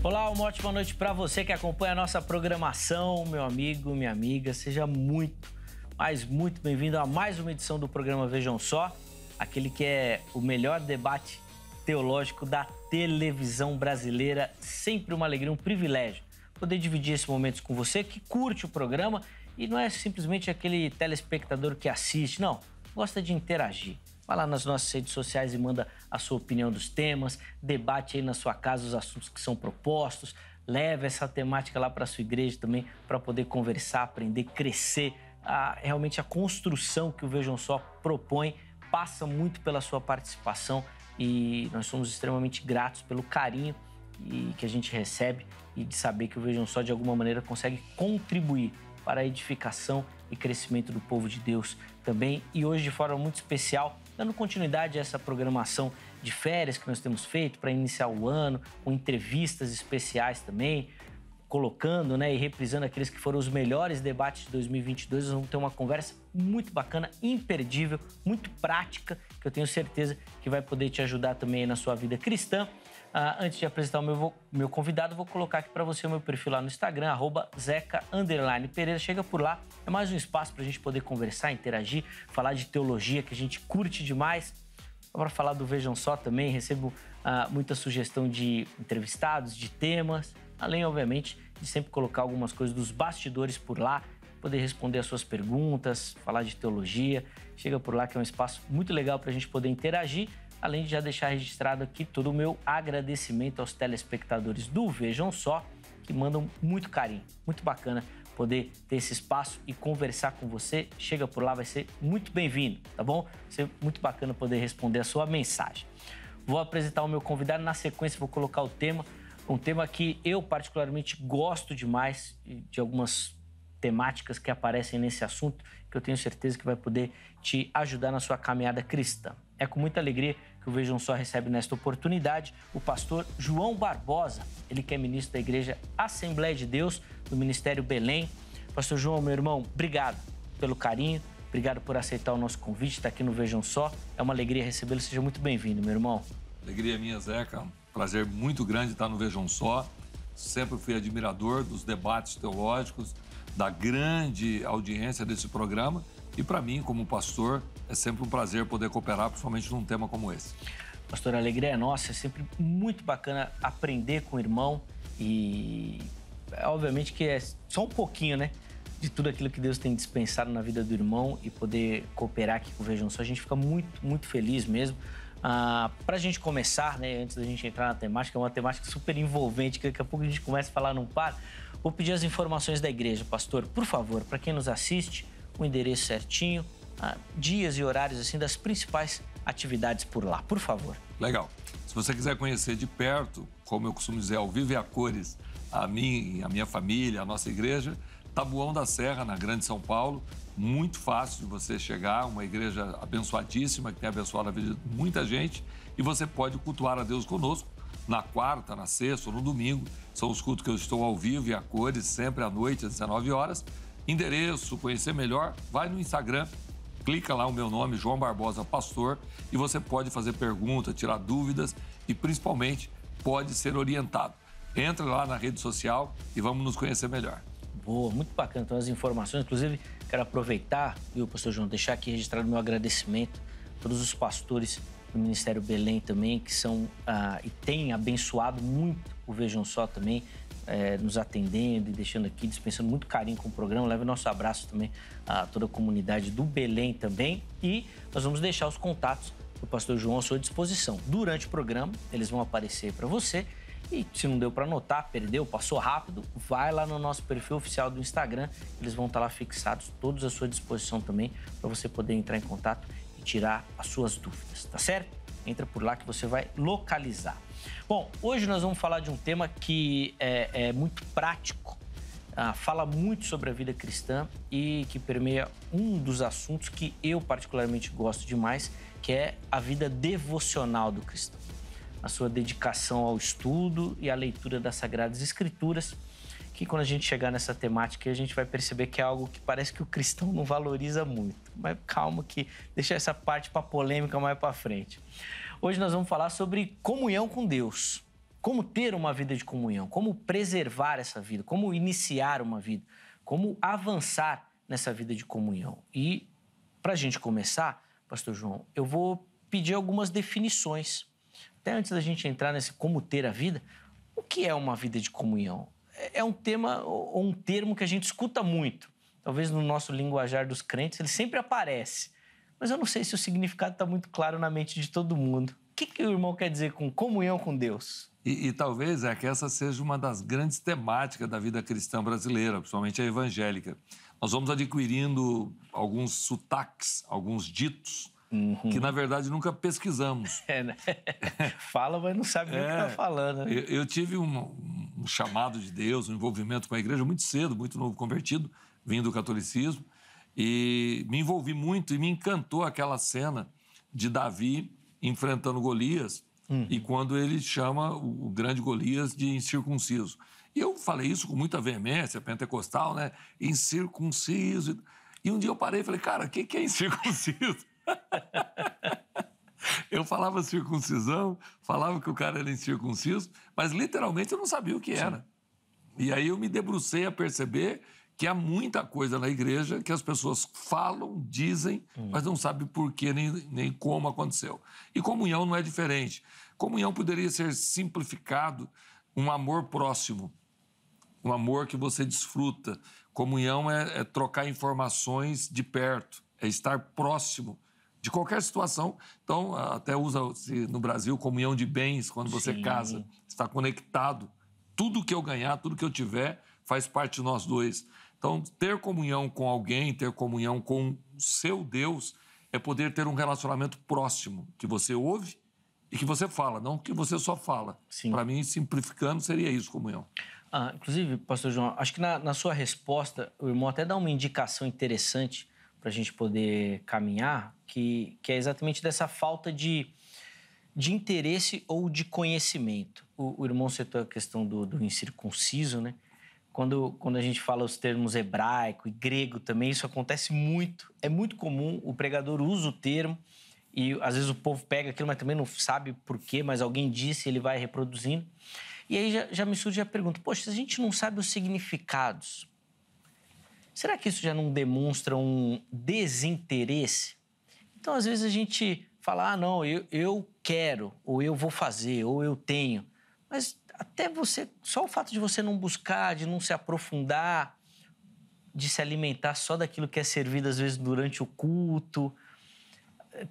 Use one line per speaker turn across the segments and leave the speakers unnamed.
Olá, uma ótima noite para você que acompanha a nossa programação, meu amigo, minha amiga. Seja muito, mas muito bem-vindo a mais uma edição do programa Vejam Só, aquele que é o melhor debate teológico da televisão brasileira. Sempre uma alegria, um privilégio poder dividir esses momentos com você que curte o programa e não é simplesmente aquele telespectador que assiste, não, gosta de interagir. Vai lá nas nossas redes sociais e manda a sua opinião dos temas, debate aí na sua casa os assuntos que são propostos, leve essa temática lá para a sua igreja também para poder conversar, aprender, crescer. Realmente a construção que o Vejam Só propõe passa muito pela sua participação e nós somos extremamente gratos pelo carinho que a gente recebe e de saber que o Vejam Só de alguma maneira consegue contribuir para a edificação e crescimento do povo de Deus também. E hoje, de forma muito especial, dando continuidade a essa programação de férias que nós temos feito para iniciar o ano, com entrevistas especiais também, colocando e reprisando aqueles que foram os melhores debates de 2022. Nós vamos ter uma conversa muito bacana, imperdível, muito prática, que eu tenho certeza que vai poder te ajudar também na sua vida cristã. Antes de apresentar o meu convidado, vou colocar aqui para você o meu perfil lá no Instagram, @zeca_pereira. Chega por lá, é mais um espaço para a gente poder conversar, interagir, falar de teologia, que a gente curte demais. Para falar do Vejam Só também, recebo muita sugestão de entrevistados, de temas, além, obviamente, de sempre colocar algumas coisas dos bastidores por lá, poder responder as suas perguntas, falar de teologia. Chega por lá, que é um espaço muito legal para a gente poder interagir, além de já deixar registrado aqui todo o meu agradecimento aos telespectadores do Vejam Só, que mandam muito carinho, muito bacana poder ter esse espaço e conversar com você. Chega por lá, vai ser muito bem-vindo, tá bom? Vai ser muito bacana poder responder a sua mensagem. Vou apresentar o meu convidado, na sequência vou colocar o tema, um tema que eu particularmente gosto demais, de algumas temáticas que aparecem nesse assunto, que eu tenho certeza que vai poder te ajudar na sua caminhada cristã. É com muita alegria que o Vejam Só recebe nesta oportunidade o pastor João Barbosa, ele que é ministro da Igreja Assembleia de Deus, do Ministério Belém. Pastor João, meu irmão, obrigado pelo carinho, obrigado por aceitar o nosso convite, estar aqui no Vejam Só. É uma alegria recebê-lo, seja muito bem-vindo, meu irmão.
Alegria minha, Zeca. Prazer muito grande estar no Vejam Só. Sempre fui admirador dos debates teológicos, da grande audiência desse programa. E para mim, como pastor, é sempre um prazer poder cooperar, principalmente num tema como esse.
Pastor, a alegria é nossa, é sempre muito bacana aprender com o irmão e, obviamente, que é só um pouquinho, de tudo aquilo que Deus tem dispensado na vida do irmão e poder cooperar aqui com o Vejam Só. A gente fica muito, muito feliz mesmo. Para a gente começar, antes da gente entrar na temática, é uma temática super envolvente, que daqui a pouco a gente começa a falar, não para. Vou pedir as informações da igreja, pastor, por favor, para quem nos assiste, o endereço certinho, dias e horários assim das principais atividades por lá, por favor.
Legal. Se você quiser conhecer de perto, como eu costumo dizer, ao vivo e a cores, a minha família, a nossa igreja, Taboão da Serra, na Grande São Paulo, muito fácil de você chegar, uma igreja abençoadíssima, que tem abençoado a vida de muita gente, e você pode cultuar a Deus conosco na quarta, na sexta ou no domingo. São os cultos que eu estou ao vivo e a cores, sempre à noite, às 19 horas. Endereço, conhecer melhor, vai no Instagram, clica lá o meu nome, João Barbosa Pastor, e você pode fazer perguntas, tirar dúvidas e, principalmente, pode ser orientado. Entra lá na rede social e vamos nos conhecer melhor.
Boa, muito bacana. Então, as informações, inclusive, quero aproveitar, viu, pastor João, deixar aqui registrado o meu agradecimento a todos os pastores do Ministério Belém também, que são e têm abençoado muito o Vejam Só também, nos atendendo e deixando aqui, dispensando muito carinho com o programa. Leve nosso abraço também a toda a comunidade do Belém também. E nós vamos deixar os contatos do pastor João à sua disposição. Durante o programa, eles vão aparecer para você. E se não deu para anotar, perdeu, passou rápido, vai lá no nosso perfil oficial do Instagram. Eles vão estar lá fixados, todos à sua disposição também, para você poder entrar em contato e tirar as suas dúvidas, tá certo? Entra por lá que você vai localizar. Bom, hoje nós vamos falar de um tema que é muito prático, fala muito sobre a vida cristã e que permeia um dos assuntos que eu particularmente gosto demais, que é a vida devocional do cristão. A sua dedicação ao estudo e à leitura das Sagradas Escrituras, que quando a gente chegar nessa temática, a gente vai perceber que é algo que parece que o cristão não valoriza muito. Mas calma que deixa essa parte para polêmica mais para frente. Hoje nós vamos falar sobre comunhão com Deus. como ter uma vida de comunhão, como preservar essa vida, como iniciar uma vida, como avançar nessa vida de comunhão. E, para a gente começar, Pastor João, eu vou pedir algumas definições. Até antes da gente entrar nesse como ter a vida, o que é uma vida de comunhão? É um tema ou um termo que a gente escuta muito. Talvez no nosso linguajar dos crentes ele sempre aparece. Mas eu não sei se o significado está muito claro na mente de todo mundo. O que o irmão quer dizer com comunhão com Deus?
E talvez que essa seja uma das grandes temáticas da vida cristã brasileira, principalmente a evangélica. Nós vamos adquirindo alguns sotaques, alguns ditos, que, na verdade, nunca pesquisamos.
Né? Fala, mas não sabe nem o que está falando. Né?
Eu tive um chamado de Deus, um envolvimento com a igreja muito cedo, muito novo convertido, vindo do catolicismo, e me envolvi muito e me encantou aquela cena de Davi enfrentando Golias, e quando ele chama o grande Golias de incircunciso. E eu falei isso com muita veemência, pentecostal, né? Incircunciso. E um dia eu parei e falei, cara, o que é incircunciso? Eu falava circuncisão, falava que o cara era incircunciso, mas literalmente eu não sabia o que era. E aí eu me debrucei a perceber que há muita coisa na igreja que as pessoas falam, dizem, mas não sabem por quê nem como aconteceu. E comunhão não é diferente. Comunhão poderia ser simplificado um amor próximo, um amor que você desfruta. Comunhão é trocar informações de perto, é estar próximo de qualquer situação. Então, até usa-se no Brasil comunhão de bens, quando você casa, está conectado. Tudo que eu ganhar, tudo que eu tiver, faz parte de nós dois. Então, ter comunhão com alguém, ter comunhão com o seu Deus, é poder ter um relacionamento próximo, que você ouve e que você fala, não que você só fala. Para mim, simplificando, seria isso, comunhão.
Inclusive, pastor João, acho que na sua resposta, o irmão até dá uma indicação interessante para a gente poder caminhar, que é exatamente dessa falta de interesse ou de conhecimento. O irmão citou a questão do incircunciso, né? Quando a gente fala os termos hebraico e grego também, isso acontece muito. É muito comum, o pregador usa o termo e às vezes o povo pega aquilo, mas também não sabe por quê, mas alguém disse e ele vai reproduzindo. E aí já me surge a pergunta, poxa, se a gente não sabe os significados, será que isso já não demonstra um desinteresse? Então, às vezes a gente fala, não, eu quero, ou eu vou fazer, ou eu tenho, mas até você, só o fato de você não buscar, de não se aprofundar, de se alimentar só daquilo que é servido, às vezes, durante o culto.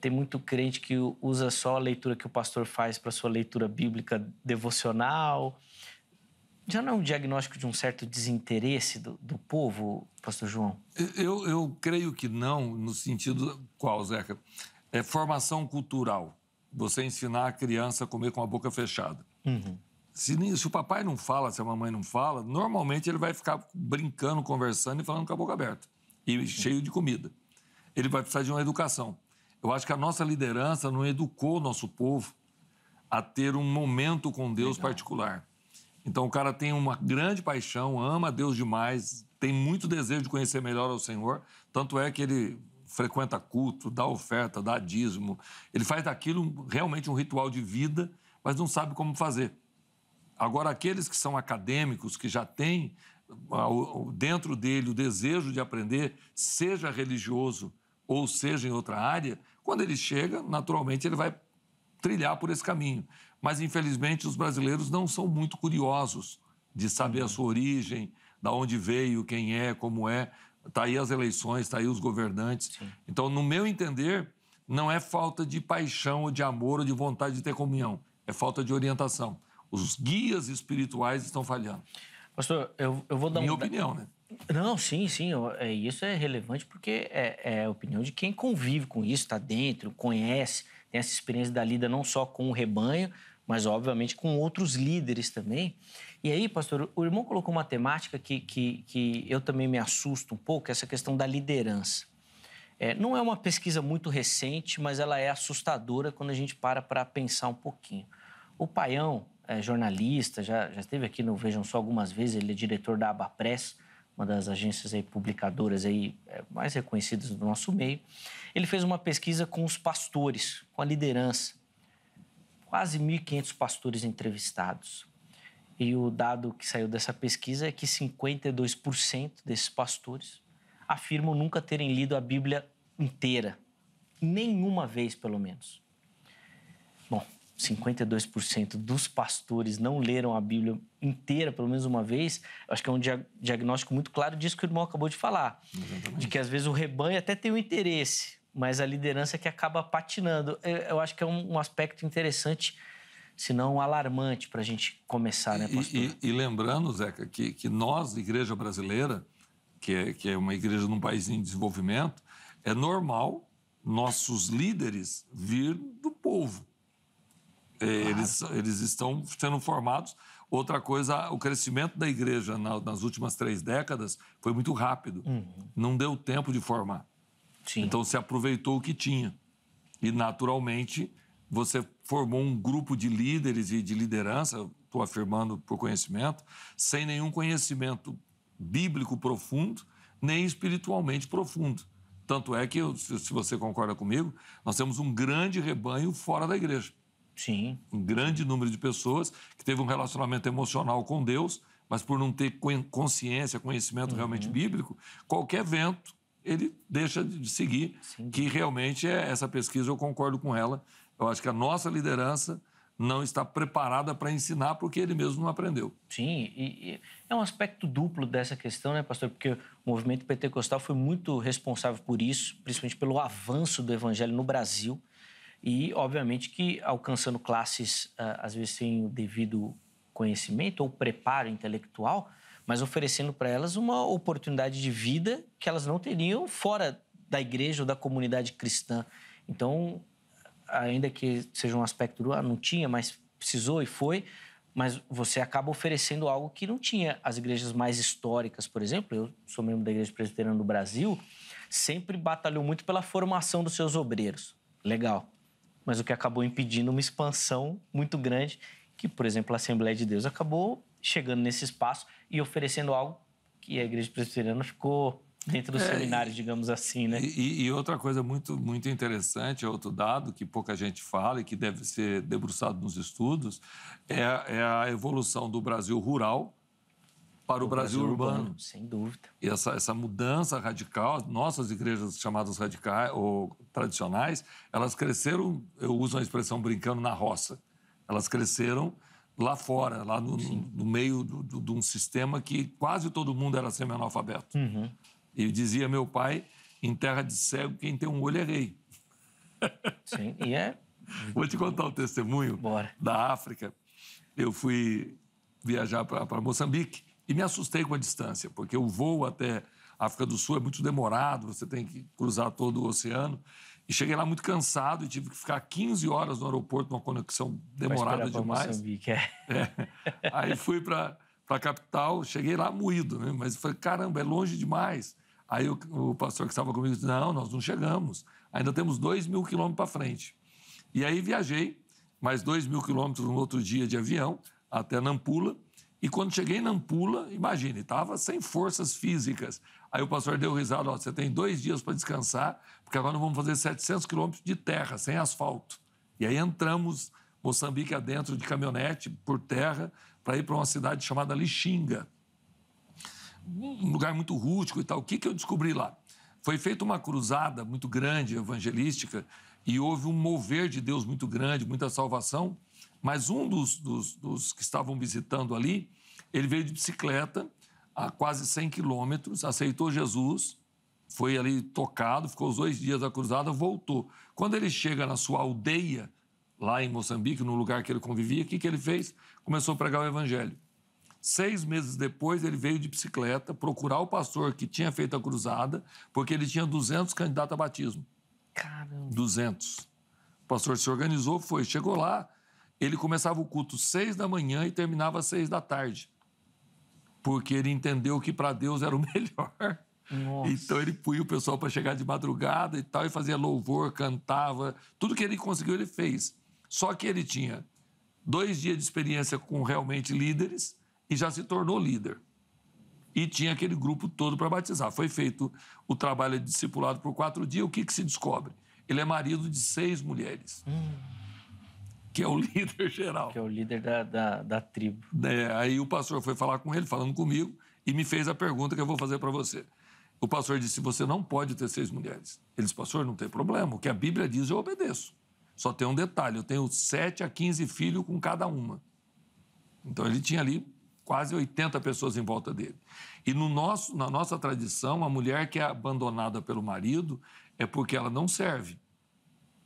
Tem muito crente que usa só a leitura que o pastor faz para sua leitura bíblica devocional. Já não é um diagnóstico de um certo desinteresse do povo, pastor João?
Eu creio que não, no sentido qual, Zeca? É formação cultural. Você ensinar a criança a comer com a boca fechada. Se o papai não fala, se a mamãe não fala, normalmente ele vai ficar brincando, conversando e falando com a boca aberta. E cheio de comida. Ele vai precisar de uma educação. Eu acho que a nossa liderança não educou o nosso povo a ter um momento com Deus particular. Então, o cara tem uma grande paixão, ama Deus demais, tem muito desejo de conhecer melhor ao Senhor, tanto é que ele frequenta culto, dá oferta, dá dízimo. Ele faz daquilo realmente um ritual de vida, mas não sabe como fazer. Agora, aqueles que são acadêmicos, que já têm dentro dele o desejo de aprender, seja religioso ou seja em outra área, quando ele chega, naturalmente, ele vai trilhar por esse caminho. Mas, infelizmente, os brasileiros não são muito curiosos de saber a sua origem, de onde veio, quem é, como é. Está aí as eleições, está aí os governantes. Sim. Então, no meu entender, não é falta de paixão, ou de amor, ou de vontade de ter comunhão. É falta de orientação. Os guias espirituais estão falhando.
Pastor, eu vou dar
minha opinião, né?
Não, sim. Isso é relevante porque é a opinião de quem convive com isso, está dentro, conhece, tem essa experiência da lida não só com o rebanho, mas, obviamente, com outros líderes também. E aí, pastor, o irmão colocou uma temática que eu também me assusto um pouco, essa questão da liderança. Não é uma pesquisa muito recente, mas ela é assustadora quando a gente para pensar um pouquinho. O Paião é jornalista, já esteve aqui no Vejam Só algumas vezes, ele é diretor da Abapress, uma das agências aí, publicadoras aí, mais reconhecidas do nosso meio. Ele fez uma pesquisa com os pastores, com a liderança. quase 1.500 pastores entrevistados. E o dado que saiu dessa pesquisa é que 52% desses pastores afirmam nunca terem lido a Bíblia inteira. Nenhuma vez, pelo menos. Bom, 52% dos pastores não leram a Bíblia inteira, pelo menos uma vez. Eu acho que é um diagnóstico muito claro disso que o irmão acabou de falar.
Exatamente.
De que, às vezes, o rebanho até tem o interesse, mas a liderança é que acaba patinando. Eu acho que é um aspecto interessante, se não alarmante, para a gente começar, né, pastor?
E lembrando, Zeca, que nós, Igreja Brasileira, que é uma igreja num país em desenvolvimento, é normal nossos líderes vir do povo. Claro. Eles estão sendo formados. Outra coisa, o crescimento da igreja nas últimas 3 décadas foi muito rápido. Não deu tempo de formar.
Sim.
Então, se aproveitou o que tinha. E, naturalmente, você formou um grupo de líderes e de liderança, estou afirmando por conhecimento, sem nenhum conhecimento bíblico profundo, nem espiritualmente profundo. Tanto é que, se você concorda comigo, nós temos um grande rebanho fora da igreja.
Sim.
Um grande número de pessoas que teve um relacionamento emocional com Deus, mas por não ter consciência, conhecimento realmente bíblico, qualquer vento ele deixa de seguir. Sim. Que realmente essa pesquisa, eu concordo com ela. Eu acho que a nossa liderança não está preparada para ensinar porque ele mesmo não aprendeu.
Sim, e é um aspecto duplo dessa questão, né, pastor? Porque o movimento pentecostal foi muito responsável por isso, principalmente pelo avanço do evangelho no Brasil e, obviamente, que alcançando classes, às vezes, sem o devido conhecimento ou preparo intelectual, mas oferecendo para elas uma oportunidade de vida que elas não teriam fora da igreja ou da comunidade cristã. Então, ainda que seja um aspecto do não tinha, mas precisou e foi, mas você acaba oferecendo algo que não tinha. As igrejas mais históricas, por exemplo, eu sou membro da Igreja Presbiteriana do Brasil, sempre batalhou muito pela formação dos seus obreiros. Legal. Mas o que acabou impedindo uma expansão muito grande, que, por exemplo, a Assembleia de Deus acabou chegando nesse espaço e oferecendo algo que a Igreja Presbiteriana ficou dentro dos seminários, digamos assim, né?
E outra coisa muito, muito interessante, outro dado que pouca gente fala e que deve ser debruçado nos estudos, é a evolução do Brasil rural para o Brasil urbano.
Sem dúvida.
E essa mudança radical, nossas igrejas chamadas radicais ou tradicionais, elas cresceram, eu uso a expressão brincando, na roça. Elas cresceram lá fora, lá no meio de um sistema que quase todo mundo era semi-analfabeto. E dizia meu pai, em terra de cego, quem tem um olho é rei.
Sim,
Vou te contar um testemunho.
Bora.
Da África. Eu fui viajar para Moçambique e me assustei com a distância, porque o voo até a África do Sul é muito demorado, você tem que cruzar todo o oceano. E cheguei lá muito cansado e tive que ficar 15 horas no aeroporto, numa conexão demorada demais.
Moçambique,
Aí fui para a capital, cheguei lá moído, né? Mas falei, caramba, é longe demais. Aí o pastor que estava comigo disse, não, nós não chegamos, ainda temos 2.000 quilômetros para frente. E aí viajei mais 2.000 quilômetros no outro dia de avião até Nampula. E quando cheguei em Nampula, imagine, estava sem forças físicas. Aí o pastor deu risada, você tem 2 dias para descansar, porque agora nós vamos fazer 700 quilômetros de terra, sem asfalto. E aí entramos Moçambique adentro de caminhonete, por terra, para ir para uma cidade chamada Lixinga. Um lugar muito rústico e tal. O que eu descobri lá? Foi feita uma cruzada muito grande, evangelística, e houve um mover de Deus muito grande, muita salvação. Mas um dos que estavam visitando ali, ele veio de bicicleta a quase 100 quilômetros, aceitou Jesus, foi ali tocado, ficou os 2 dias da cruzada, voltou. Quando ele chega na sua aldeia, lá em Moçambique, no lugar que ele convivia, o que ele fez? Começou a pregar o evangelho. 6 meses depois, ele veio de bicicleta procurar o pastor que tinha feito a cruzada, porque ele tinha 200 candidatos a batismo.
Caramba!
200. O pastor se organizou, chegou lá, ele começava o culto 6 da manhã e terminava às 6 da tarde. Porque ele entendeu que para Deus era o melhor.
Nossa.
Então ele punha o pessoal para chegar de madrugada e tal, e fazia louvor, cantava. Tudo que ele conseguiu, ele fez. Só que ele tinha 2 dias de experiência com realmente líderes e já se tornou líder. E tinha aquele grupo todo para batizar. Foi feito o trabalho de discipulado por 4 dias. O que se descobre? Ele é marido de 6 mulheres. que é o líder geral.
Que é o líder da tribo.
Aí o pastor foi falar com ele, falando comigo, e me fez a pergunta que eu vou fazer para você. O pastor disse, você não pode ter 6 mulheres. Ele disse, pastor, não tem problema, o que a Bíblia diz eu obedeço. Só tem um detalhe, eu tenho 7 a 15 filhos com cada uma. Então ele tinha ali quase 80 pessoas em volta dele. E na nossa tradição, a mulher que é abandonada pelo marido é porque ela não serve.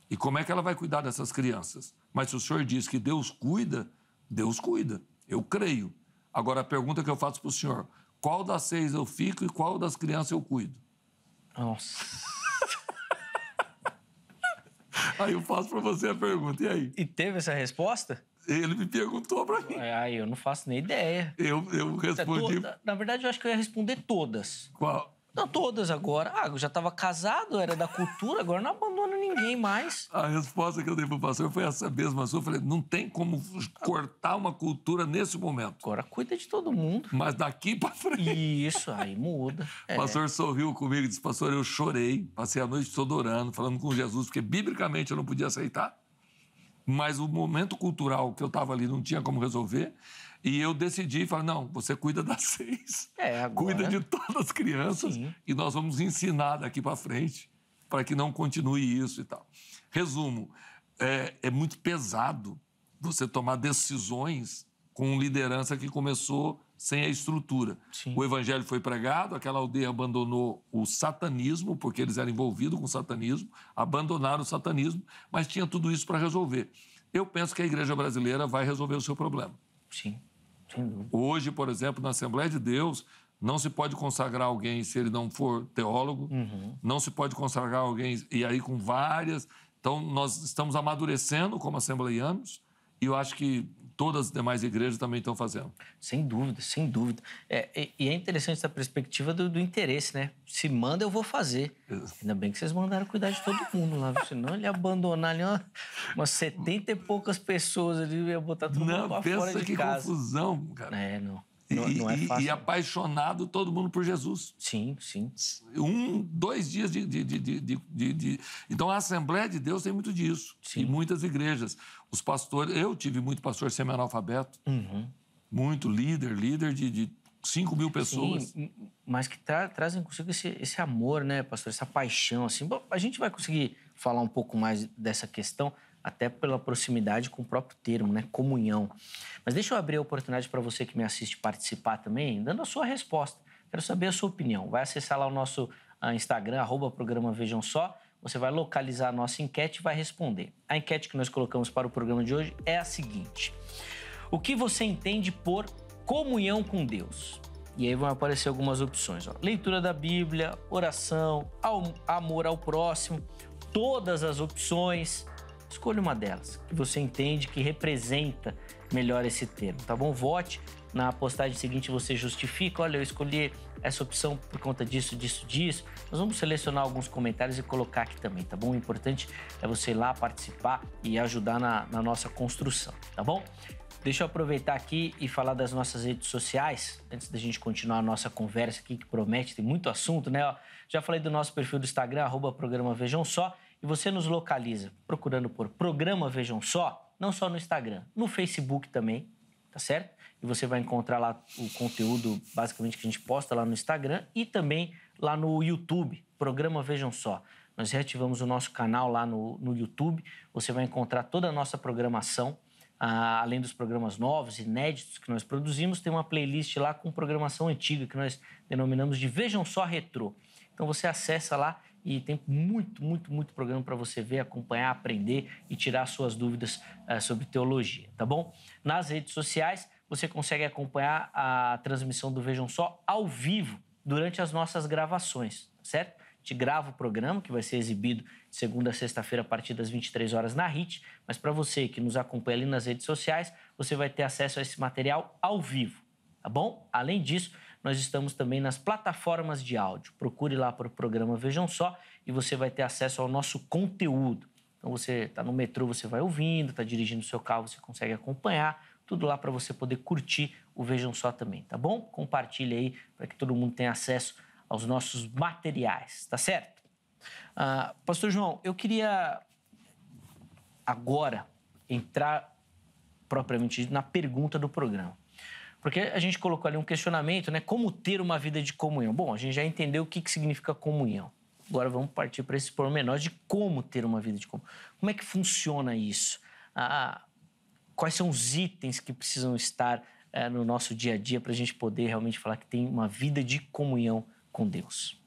E como é que ela vai cuidar dessas crianças? Mas se o senhor diz que Deus cuida, Deus cuida. Eu creio. Agora, a pergunta que eu faço para o senhor, qual das 6 eu fico e qual das crianças eu cuido?
Nossa.
Aí eu faço para você a pergunta, e aí?
E teve essa resposta?
Ele me perguntou para mim.
Aí eu não faço nem ideia.
Eu respondi...
Na verdade, eu acho que eu ia responder todas.
Qual?
Não, todas agora. Eu já estava casado, era da cultura, agora não abandono ninguém mais.
A resposta que eu dei para o pastor foi essa mesma sua. Eu falei, não tem como cortar uma cultura nesse momento.
Agora cuida de todo mundo.
Mas daqui para frente...
Isso, aí muda.
O pastor sorriu comigo e disse, pastor, eu chorei, passei a noite toda orando, falando com Jesus, porque biblicamente eu não podia aceitar, mas o momento cultural que eu estava ali não tinha como resolver, e eu decidi, falei, não, você cuida das 6,
agora...
cuida de todas as crianças, sim, e nós vamos ensinar daqui para frente, para que não continue isso e tal. Resumo, é muito pesado você tomar decisões com liderança que começou sem a estrutura.
Sim.
O evangelho foi pregado, aquela aldeia abandonou o satanismo, porque eles eram envolvidos com o satanismo, abandonaram o satanismo, mas tinha tudo isso para resolver. Eu penso que a igreja brasileira vai resolver o seu problema.
Sim, sem dúvida.
Hoje, por exemplo, na Assembleia de Deus, não se pode consagrar alguém se ele não for teólogo, não se pode consagrar alguém, e aí com várias... Então, nós estamos amadurecendo como assembleianos, e eu acho que todas as demais igrejas também estão fazendo.
Sem dúvida, sem dúvida. E é interessante essa perspectiva do interesse, né? Se manda, eu vou fazer. Ainda bem que vocês mandaram cuidar de todo mundo lá, senão ele ia abandonar ali umas 70 e poucas pessoas ali, ia botar todo mundo pra fora de casa.
Pensa que confusão, cara.
Não é fácil.
E apaixonado todo mundo por Jesus.
Sim, sim.
2 dias Então, a Assembleia de Deus tem muito disso.
Sim.
E muitas igrejas. Os pastores... Eu tive muito pastor semi-analfabeto. Muito líder de 5 mil pessoas.
Sim, mas que trazem consigo esse amor, né, pastor? Essa paixão, assim. Bom, a gente vai conseguir falar um pouco mais dessa questão, até pela proximidade com o próprio termo, né? Comunhão. Mas deixa eu abrir a oportunidade para você que me assiste participar também, dando a sua resposta. Quero saber a sua opinião. Vai acessar lá o nosso Instagram, @programa Vejam Só. Você vai localizar a nossa enquete e vai responder. A enquete que nós colocamos para o programa de hoje é a seguinte. O que você entende por comunhão com Deus? E aí vão aparecer algumas opções. Leitura da Bíblia, oração, amor ao próximo, todas as opções... Escolha uma delas, que você entende que representa melhor esse termo, tá bom? Vote. Na postagem seguinte você justifica, olha, eu escolhi essa opção por conta disso. Nós vamos selecionar alguns comentários e colocar aqui também, tá bom? O importante é você ir lá participar e ajudar na nossa construção, tá bom? Deixa eu aproveitar aqui e falar das nossas redes sociais, antes da gente continuar a nossa conversa aqui, que promete, tem muito assunto, né? Já falei do nosso perfil do Instagram, @programa Vejam Só, e você nos localiza procurando por Programa Vejam Só, não só no Instagram, no Facebook também, tá certo? E você vai encontrar lá o conteúdo, basicamente, que a gente posta lá no Instagram e também lá no YouTube, Programa Vejam Só. Nós reativamos o nosso canal lá no YouTube, você vai encontrar toda a nossa programação, além dos programas novos, inéditos que nós produzimos, tem uma playlist lá com programação antiga que nós denominamos de Vejam Só Retrô. Então você acessa lá e tem muito programa para você ver, acompanhar, aprender e tirar suas dúvidas sobre teologia, tá bom? Nas redes sociais, você consegue acompanhar a transmissão do Vejam Só ao vivo durante as nossas gravações, certo? A gente grava o programa, que vai ser exibido de segunda a sexta-feira a partir das 23 horas na HIT, mas para você que nos acompanha ali nas redes sociais, você vai ter acesso a esse material ao vivo, tá bom? Além disso, nós estamos também nas plataformas de áudio. Procure lá para o programa Vejam Só e você vai ter acesso ao nosso conteúdo. Então, você está no metrô, você vai ouvindo, está dirigindo o seu carro, você consegue acompanhar. Tudo lá para você poder curtir o Vejam Só também, tá bom? Compartilhe aí para que todo mundo tenha acesso aos nossos materiais, tá certo? Pastor João, eu queria agora entrar propriamente na pergunta do programa. Porque a gente colocou ali um questionamento, né? Como ter uma vida de comunhão? Bom, a gente já entendeu o que significa comunhão. Agora vamos partir para esses pormenores de como ter uma vida de comunhão. Como é que funciona isso? Quais são os itens que precisam estar no nosso dia a dia para a gente poder realmente falar que tem uma vida de comunhão com Deus?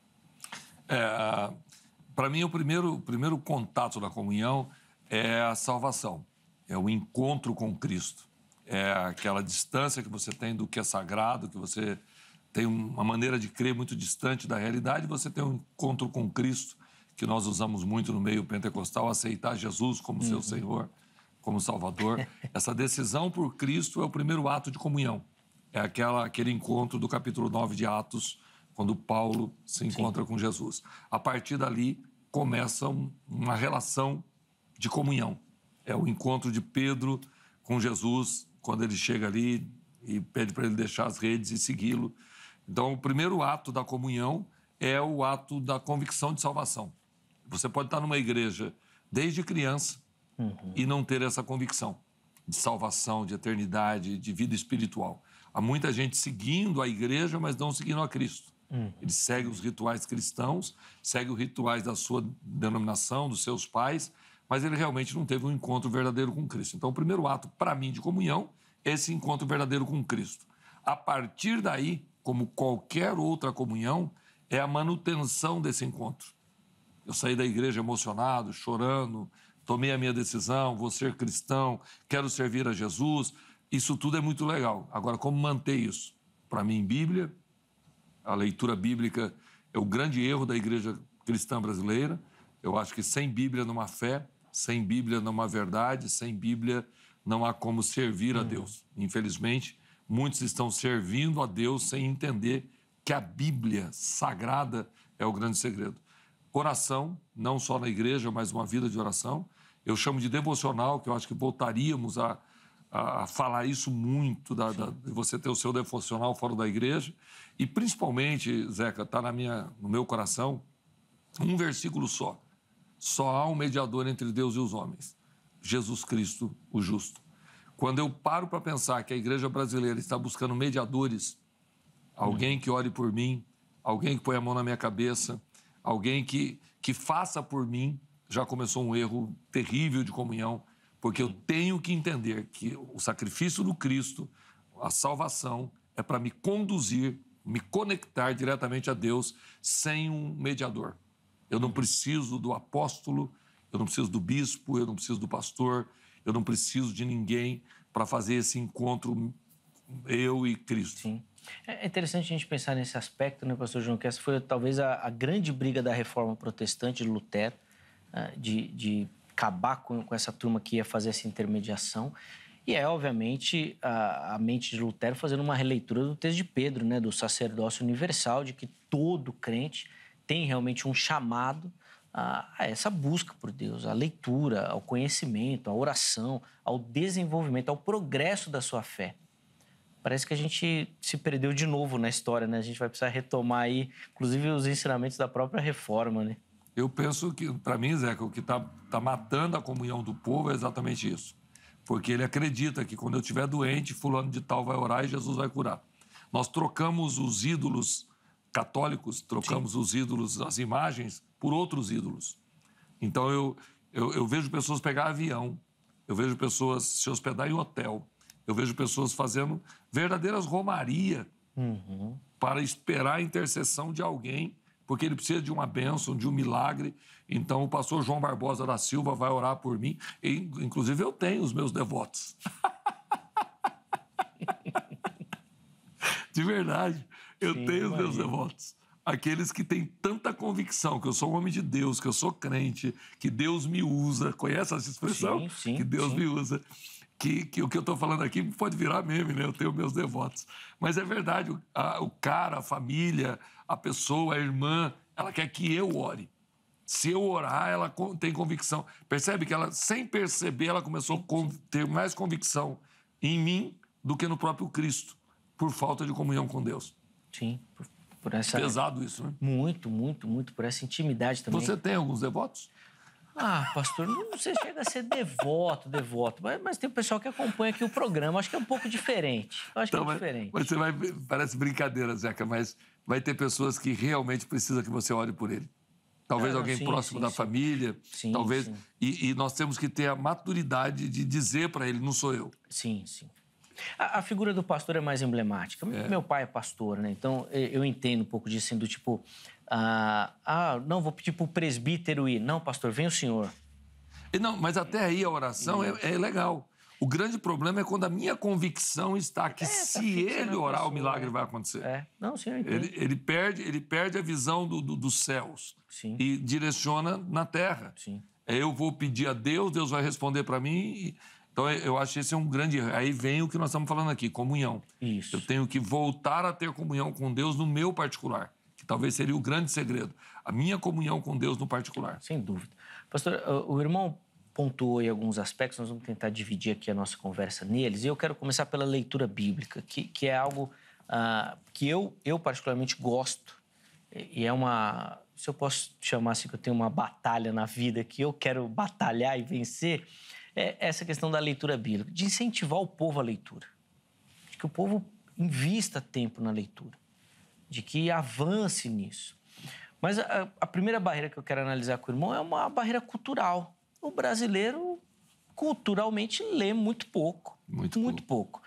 Para mim, o primeiro contato da comunhão é a salvação, é o encontro com Cristo. É aquela distância que você tem do que é sagrado, que você tem uma maneira de crer muito distante da realidade, você tem um encontro com Cristo, que nós usamos muito no meio pentecostal, aceitar Jesus como seu Senhor, como Salvador. Essa decisão por Cristo é o primeiro ato de comunhão. É aquele encontro do capítulo 9 de Atos, quando Paulo se encontra com Jesus. A partir dali, começa uma relação de comunhão. É o encontro de Pedro com Jesus, quando ele chega ali e pede para ele deixar as redes e segui-lo. Então, o primeiro ato da comunhão é o ato da convicção de salvação. Você pode estar numa igreja desde criança e não ter essa convicção de salvação, de eternidade, de vida espiritual. Há muita gente seguindo a igreja, mas não seguindo a Cristo. Ele segue os rituais cristãos, segue os rituais da sua denominação, dos seus pais, mas ele realmente não teve um encontro verdadeiro com Cristo. Então, o primeiro ato, para mim, de comunhão, é esse encontro verdadeiro com Cristo. A partir daí, como qualquer outra comunhão, é a manutenção desse encontro. Eu saí da igreja emocionado, chorando, tomei a minha decisão, vou ser cristão, quero servir a Jesus. Isso tudo é muito legal. Agora, como manter isso? Para mim, Bíblia, a leitura bíblica é o grande erro da igreja cristã brasileira. Eu acho que sem Bíblia não há fé, sem Bíblia não há verdade, sem Bíblia não há como servir a Deus. Infelizmente, muitos estão servindo a Deus sem entender que a Bíblia sagrada é o grande segredo. Oração, não só na igreja, mas uma vida de oração. Eu chamo de devocional, que eu acho que voltaríamos a falar isso muito, de você ter o seu devocional fora da igreja. E principalmente, Zeca, está no meu coração, um versículo só. Só há um mediador entre Deus e os homens, Jesus Cristo, o justo. Quando eu paro para pensar que a igreja brasileira está buscando mediadores, alguém que ore por mim, alguém que põe a mão na minha cabeça, alguém que faça por mim, já começou um erro terrível de comunhão, porque eu tenho que entender que o sacrifício do Cristo, a salvação, é para me conduzir, me conectar diretamente a Deus sem um mediador. Eu não preciso do apóstolo, eu não preciso do bispo, eu não preciso do pastor, eu não preciso de ninguém para fazer esse encontro, eu e Cristo.
Sim. É interessante a gente pensar nesse aspecto, né, pastor João, que essa foi talvez a grande briga da reforma protestante de Lutero, de acabar com essa turma que ia fazer essa intermediação. E obviamente, a mente de Lutero fazendo uma releitura do texto de Pedro, né, do sacerdócio universal, de que todo crente tem realmente um chamado a essa busca por Deus, a leitura, ao conhecimento, à oração, ao desenvolvimento, ao progresso da sua fé. Parece que a gente se perdeu de novo na história, né? A gente vai precisar retomar aí, inclusive, os ensinamentos da própria reforma, né?
Eu penso que, para mim, Zeca, o que está matando a comunhão do povo é exatamente isso. Porque ele acredita que quando eu estiver doente, fulano de tal vai orar e Jesus vai curar. Nós trocamos os ídolos católicos, trocamos os ídolos, as imagens, por outros ídolos. Então, eu vejo pessoas pegar avião, eu vejo pessoas se hospedar em hotel, eu vejo pessoas fazendo verdadeiras romarias para esperar a intercessão de alguém, porque ele precisa de uma bênção, de um milagre. Então, o pastor João Barbosa da Silva vai orar por mim. E, inclusive, eu tenho os meus devotos. De verdade, eu tenho os meus devotos. Aqueles que têm tanta convicção que eu sou um homem de Deus, que eu sou crente, que Deus me usa. Conhece essa expressão?
Sim,
que Deus me usa. Que o que eu estou falando aqui pode virar meme, né? Eu tenho meus devotos. Mas é verdade, o cara, a família, a pessoa, a irmã, ela quer que eu ore. Se eu orar, ela tem convicção. Percebe que ela, sem perceber, ela começou a ter mais convicção em mim do que no próprio Cristo, por falta de comunhão com Deus.
Sim, por essa...
Pesado isso, né?
Muito, muito, muito, por essa intimidade também.
Você tem alguns devotos?
Ah, pastor, não você chega a ser devoto, mas tem o pessoal que acompanha aqui o programa. Acho que é um pouco diferente.
Então,
diferente.
mas você vai... Parece brincadeira, Zeca, mas vai ter pessoas que realmente precisam que você ore por ele. Talvez alguém próximo da família, talvez...
Sim.
E nós temos que ter a maturidade de dizer para ele, não sou eu.
Sim. A figura do pastor é mais emblemática. Meu pai é pastor, né? Então, eu entendo um pouco disso, assim, do tipo... não, vou pedir para o presbítero ir. Não, pastor, vem o senhor.
Não, mas até aí a oração é legal. O grande problema é quando a minha convicção está que se ele orar, o milagre vai acontecer.
Não, sim, eu entendo.
Ele perde a visão dos céus.
Sim.
E direciona na terra.
Sim.
Eu vou pedir a Deus, Deus vai responder para mim. Então, eu acho que esse é um grande erro. Aí vem o que nós estamos falando aqui, comunhão.
Isso.
Eu tenho que voltar a ter comunhão com Deus no meu particular, que talvez seria o grande segredo. A minha comunhão com Deus no particular.
Sem dúvida. Pastor, o irmão pontuou aí alguns aspectos, nós vamos tentar dividir aqui a nossa conversa neles. E eu quero começar pela leitura bíblica, que é algo que eu particularmente gosto. E é uma... Se eu posso chamar assim, que eu tenho uma batalha na vida, que eu quero batalhar e vencer, é essa questão da leitura bíblica, de incentivar o povo à leitura. De que o povo invista tempo na leitura. De que avance nisso. Mas a primeira barreira que eu quero analisar com o irmão é uma barreira cultural. O brasileiro, culturalmente, lê muito pouco. Muito pouco.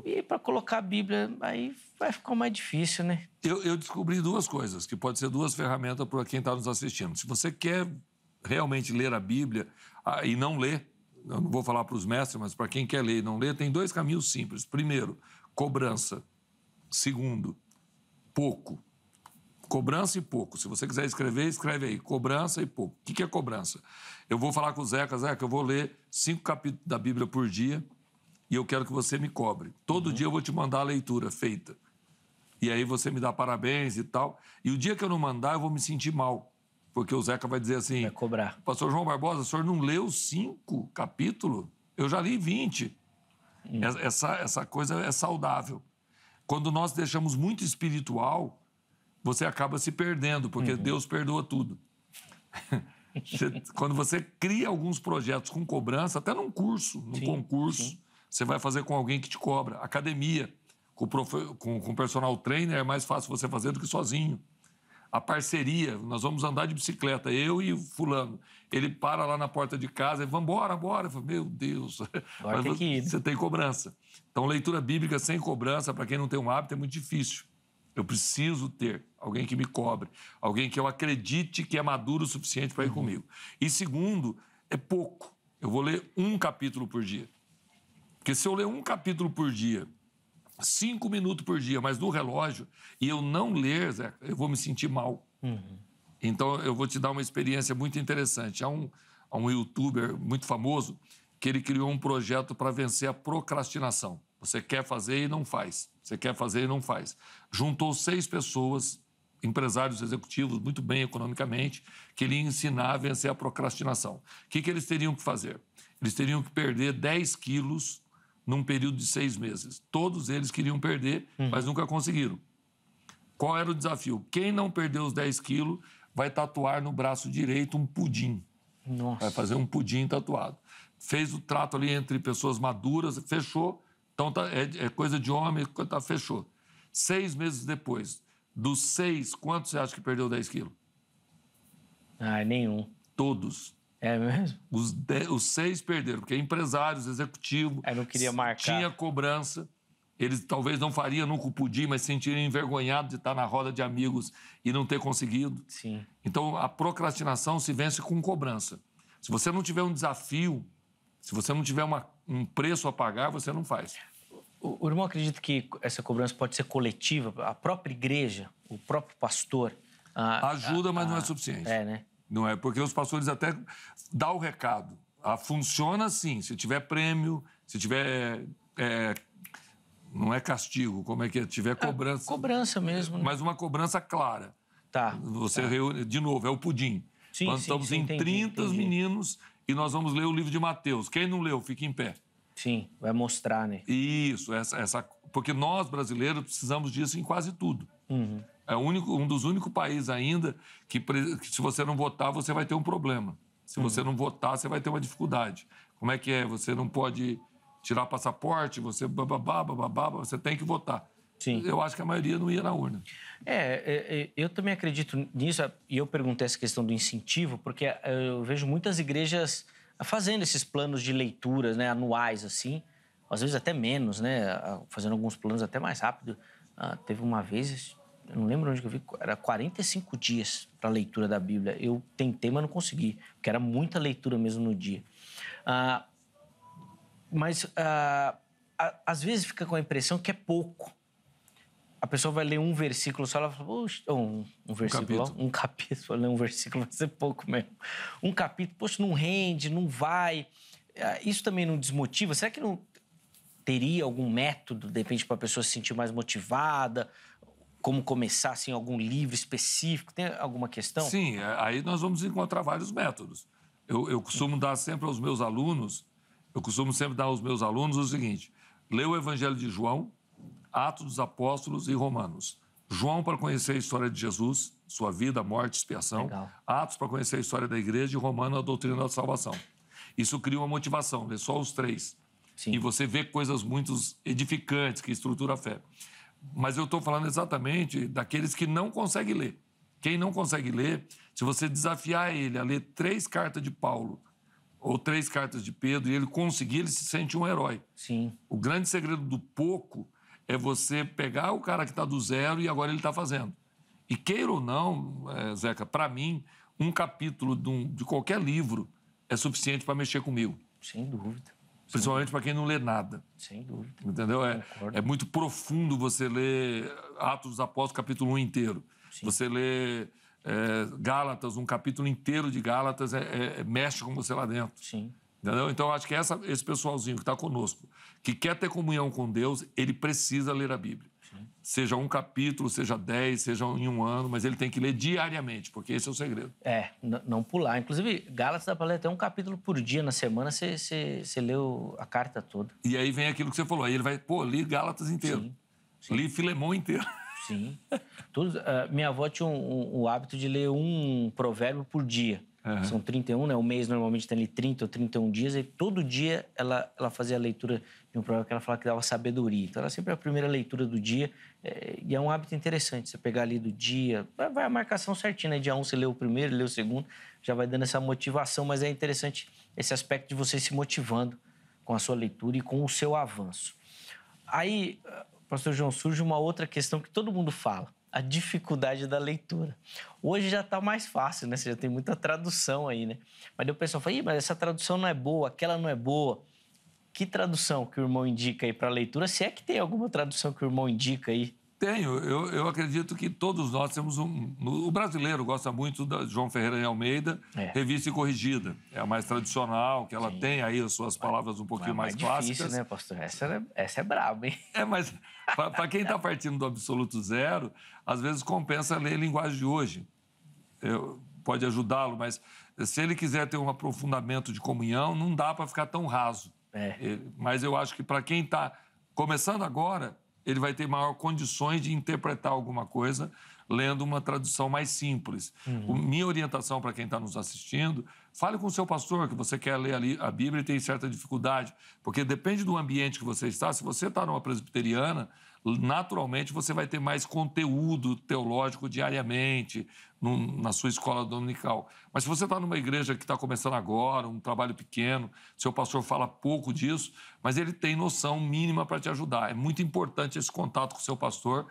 E para colocar a Bíblia, aí vai ficar mais difícil, né?
Eu descobri duas coisas, que pode ser duas ferramentas para quem está nos assistindo. Se você quer realmente ler a Bíblia e não lê, eu não vou falar para os mestres, mas para quem quer ler e não ler, tem dois caminhos simples. Primeiro, cobrança. Segundo, pouco. Cobrança e pouco. Se você quiser escrever, escreve aí. Cobrança e pouco. O que é cobrança? Eu vou falar com o Zeca, eu vou ler 5 capítulos da Bíblia por dia e eu quero que você me cobre. Todo dia eu vou te mandar a leitura feita. E aí você me dá parabéns e tal. E o dia que eu não mandar, eu vou me sentir mal. Porque o Zeca vai dizer assim...
Vai cobrar.
Pastor João Barbosa, o senhor não leu 5 capítulos? Eu já li 20. Essa coisa é saudável. Quando nós deixamos muito espiritual, você acaba se perdendo, porque Deus perdoa tudo. Quando você cria alguns projetos com cobrança, até num curso, num concurso, você vai fazer com alguém que te cobra. Academia, com personal trainer, é mais fácil você fazer do que sozinho. A parceria, nós vamos andar de bicicleta, eu e o fulano. Ele para lá na porta de casa e vamos embora. Eu falo, meu Deus,
agora tem que ir.
Você tem cobrança. Então, leitura bíblica sem cobrança, para quem não tem um hábito, é muito difícil. Eu preciso ter alguém que me cobre, alguém que eu acredite que é maduro o suficiente para ir comigo. E segundo, é pouco. Eu vou ler 1 capítulo por dia. Porque se eu ler 1 capítulo por dia, 5 minutos por dia, mas no relógio, e eu não ler, Zé, eu vou me sentir mal. Então, eu vou te dar uma experiência muito interessante. Há um youtuber muito famoso que ele criou um projeto para vencer a procrastinação. Você quer fazer e não faz. Você quer fazer e não faz. Juntou 6 pessoas, empresários executivos, muito bem economicamente, que ele ia ensinar a vencer a procrastinação. O que eles teriam que fazer? Eles teriam que perder 10 quilos num período de 6 meses. Todos eles queriam perder, mas nunca conseguiram. Qual era o desafio? Quem não perdeu os 10 quilos vai tatuar no braço direito um pudim.
Nossa.
Vai fazer um pudim tatuado. Fez o trato ali entre pessoas maduras, fechou. Então, é coisa de homem, fechou. 6 meses depois, dos 6, quantos você acha que perdeu 10 quilos?
Nenhum.
Todos.
É mesmo?
Os 6 perderam, porque empresários, executivos...
Não queria marcar.
Tinha cobrança. Eles talvez não fariam nunca o pudim, mas se sentiriam envergonhados de estar na roda de amigos e não ter conseguido.
Sim.
Então, a procrastinação se vence com cobrança. Se você não tiver um desafio, se você não tiver um preço a pagar, você não faz.
O irmão acredita que essa cobrança pode ser coletiva? A própria igreja, o próprio pastor...
Ajuda, mas não é suficiente.
Né?
Não é, porque os pastores até dão o recado. Funciona sim, se tiver prêmio, se tiver... não é castigo, como é que é? Tiver cobrança...
Cobrança mesmo. Né?
Mas uma cobrança clara.
Tá.
Você reúne... De novo, é o pudim. Nós estamos em 30 meninos e nós vamos ler o livro de Mateus. Quem não leu, fica em pé.
Sim, vai mostrar, né?
Isso, porque nós, brasileiros, precisamos disso em quase tudo. É um dos únicos países ainda que se você não votar, você vai ter um problema. Se você não votar, você vai ter uma dificuldade. Como é que é? Você não pode tirar passaporte, você você tem que votar.
Sim.
Eu acho que a maioria não ia na urna.
Eu também acredito nisso, e eu perguntei essa questão do incentivo, porque eu vejo muitas igrejas fazendo esses planos de leituras, né, anuais, assim, às vezes até menos, né, fazendo alguns planos até mais rápido. Teve uma vez, eu não lembro onde que eu vi, era 45 dias para a leitura da Bíblia. Eu tentei, mas não consegui, porque era muita leitura mesmo no dia. Mas às vezes fica com a impressão que é pouco. A pessoa vai ler um versículo só, ela fala, poxa, um capítulo, vai ler um versículo, vai ser pouco mesmo. Um capítulo, poxa, não rende, não vai. Isso também não desmotiva? Será que não teria algum método, de repente, para a pessoa se sentir mais motivada? Como começar, assim, algum livro específico? Tem alguma questão?
Sim, aí nós vamos encontrar vários métodos. Eu costumo dar sempre aos meus alunos, o seguinte, lê o Evangelho de João, Atos dos Apóstolos e Romanos. João para conhecer a história de Jesus, sua vida, morte, expiação.
Legal.
Atos para conhecer a história da igreja e Romanos a doutrina da salvação. Isso cria uma motivação, lê só os 3.
Sim.
E você vê coisas muito edificantes que estruturam a fé. Mas eu estou falando exatamente daqueles que não conseguem ler. Quem não consegue ler, se você desafiar ele a ler 3 cartas de Paulo ou 3 cartas de Pedro e ele conseguir, ele se sente um herói.
Sim.
O grande segredo do pouco é você pegar o cara que está do zero e agora ele está fazendo. E queira ou não, Zeca, para mim, um capítulo de qualquer livro é suficiente para mexer comigo.
Sem dúvida.
Principalmente para quem não lê nada.
Sem dúvida.
Entendeu? É muito profundo você ler Atos dos Apóstolos, capítulo 1 inteiro. Sim. Você lê Gálatas, um capítulo inteiro de Gálatas, mexe com você lá dentro.
Sim.
Entendeu? Então, acho que esse pessoalzinho que está conosco, que quer ter comunhão com Deus, ele precisa ler a Bíblia. Sim. Seja um capítulo, seja 10, seja em um ano, mas ele tem que ler diariamente, porque esse é o segredo.
Não pular. Inclusive, Gálatas dá para ler até um capítulo por dia na semana, você leu a carta toda.
E aí vem aquilo que você falou, aí ele vai, li Gálatas inteiro, sim. Li Filemão inteiro.
Sim. Minha avó tinha o hábito de ler um provérbio por dia. Uhum. São 31, né? O mês normalmente tem ali 30 ou 31 dias, e todo dia ela fazia a leitura de um provérbio que ela falava que dava sabedoria. Então, era sempre a primeira leitura do dia, e é um hábito interessante, você pegar ali do dia, vai a marcação certinha, né? Dia 1 você lê o primeiro, lê o segundo, já vai dando essa motivação, mas é interessante esse aspecto de você se motivando com a sua leitura e com o seu avanço. Aí, pastor João, surge uma outra questão que todo mundo fala, a dificuldade da leitura. Hoje já está mais fácil, né? Você já tem muita tradução aí, né? Mas daí o pessoal fala, mas essa tradução não é boa, aquela não é boa. Que tradução que o irmão indica aí para a leitura? Se é que tem alguma tradução que o irmão indica aí?
Tenho. Eu acredito que todos nós temos o brasileiro gosta muito da João Ferreira de Almeida, Revista e Corrigida. É a mais tradicional, que ela tem aí as suas palavras um pouquinho mais clássicas.
Difícil, né, pastor? Essa é braba, hein?
Mas para quem está partindo do absoluto zero, às vezes compensa ler a linguagem de hoje. Pode ajudá-lo, mas se ele quiser ter um aprofundamento de comunhão, não dá para ficar tão raso. Mas eu acho que para quem está começando agora, ele vai ter maior condições de interpretar alguma coisa lendo uma tradução mais simples. Minha orientação para quem está nos assistindo, fale com o seu pastor que você quer ler ali a Bíblia e tem certa dificuldade, porque depende do ambiente que você está. Se você está numa presbiteriana, naturalmente você vai ter mais conteúdo teológico diariamente na sua escola dominical. Mas se você está numa igreja que está começando agora, um trabalho pequeno, seu pastor fala pouco disso, mas ele tem noção mínima para te ajudar. É muito importante esse contato com o seu pastor,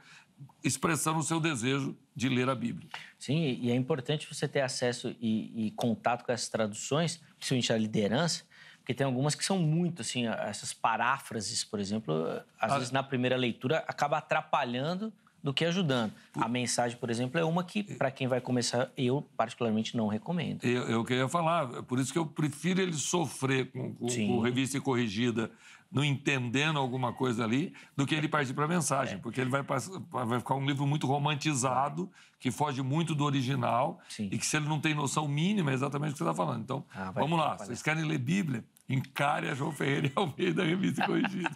expressando o seu desejo de ler a Bíblia.
Sim, e é importante você ter acesso e contato com essas traduções, principalmente a liderança, porque tem algumas que são muito, assim, essas paráfrases, por exemplo, às vezes na primeira leitura acaba atrapalhando do que ajudando. A mensagem, por exemplo, é uma que, para quem vai começar, eu particularmente não recomendo.
Eu queria falar, por isso que eu prefiro ele sofrer com Revista e Corrigida, não entendendo alguma coisa ali, do que ele partir para a mensagem, porque ele vai ficar um livro muito romantizado, que foge muito do original, e que se ele não tem noção mínima, é exatamente o que você está falando. Então, vamos lá, vocês querem ler Bíblia? Encare a João Ferreira e Almeida, Revista e Corrigida.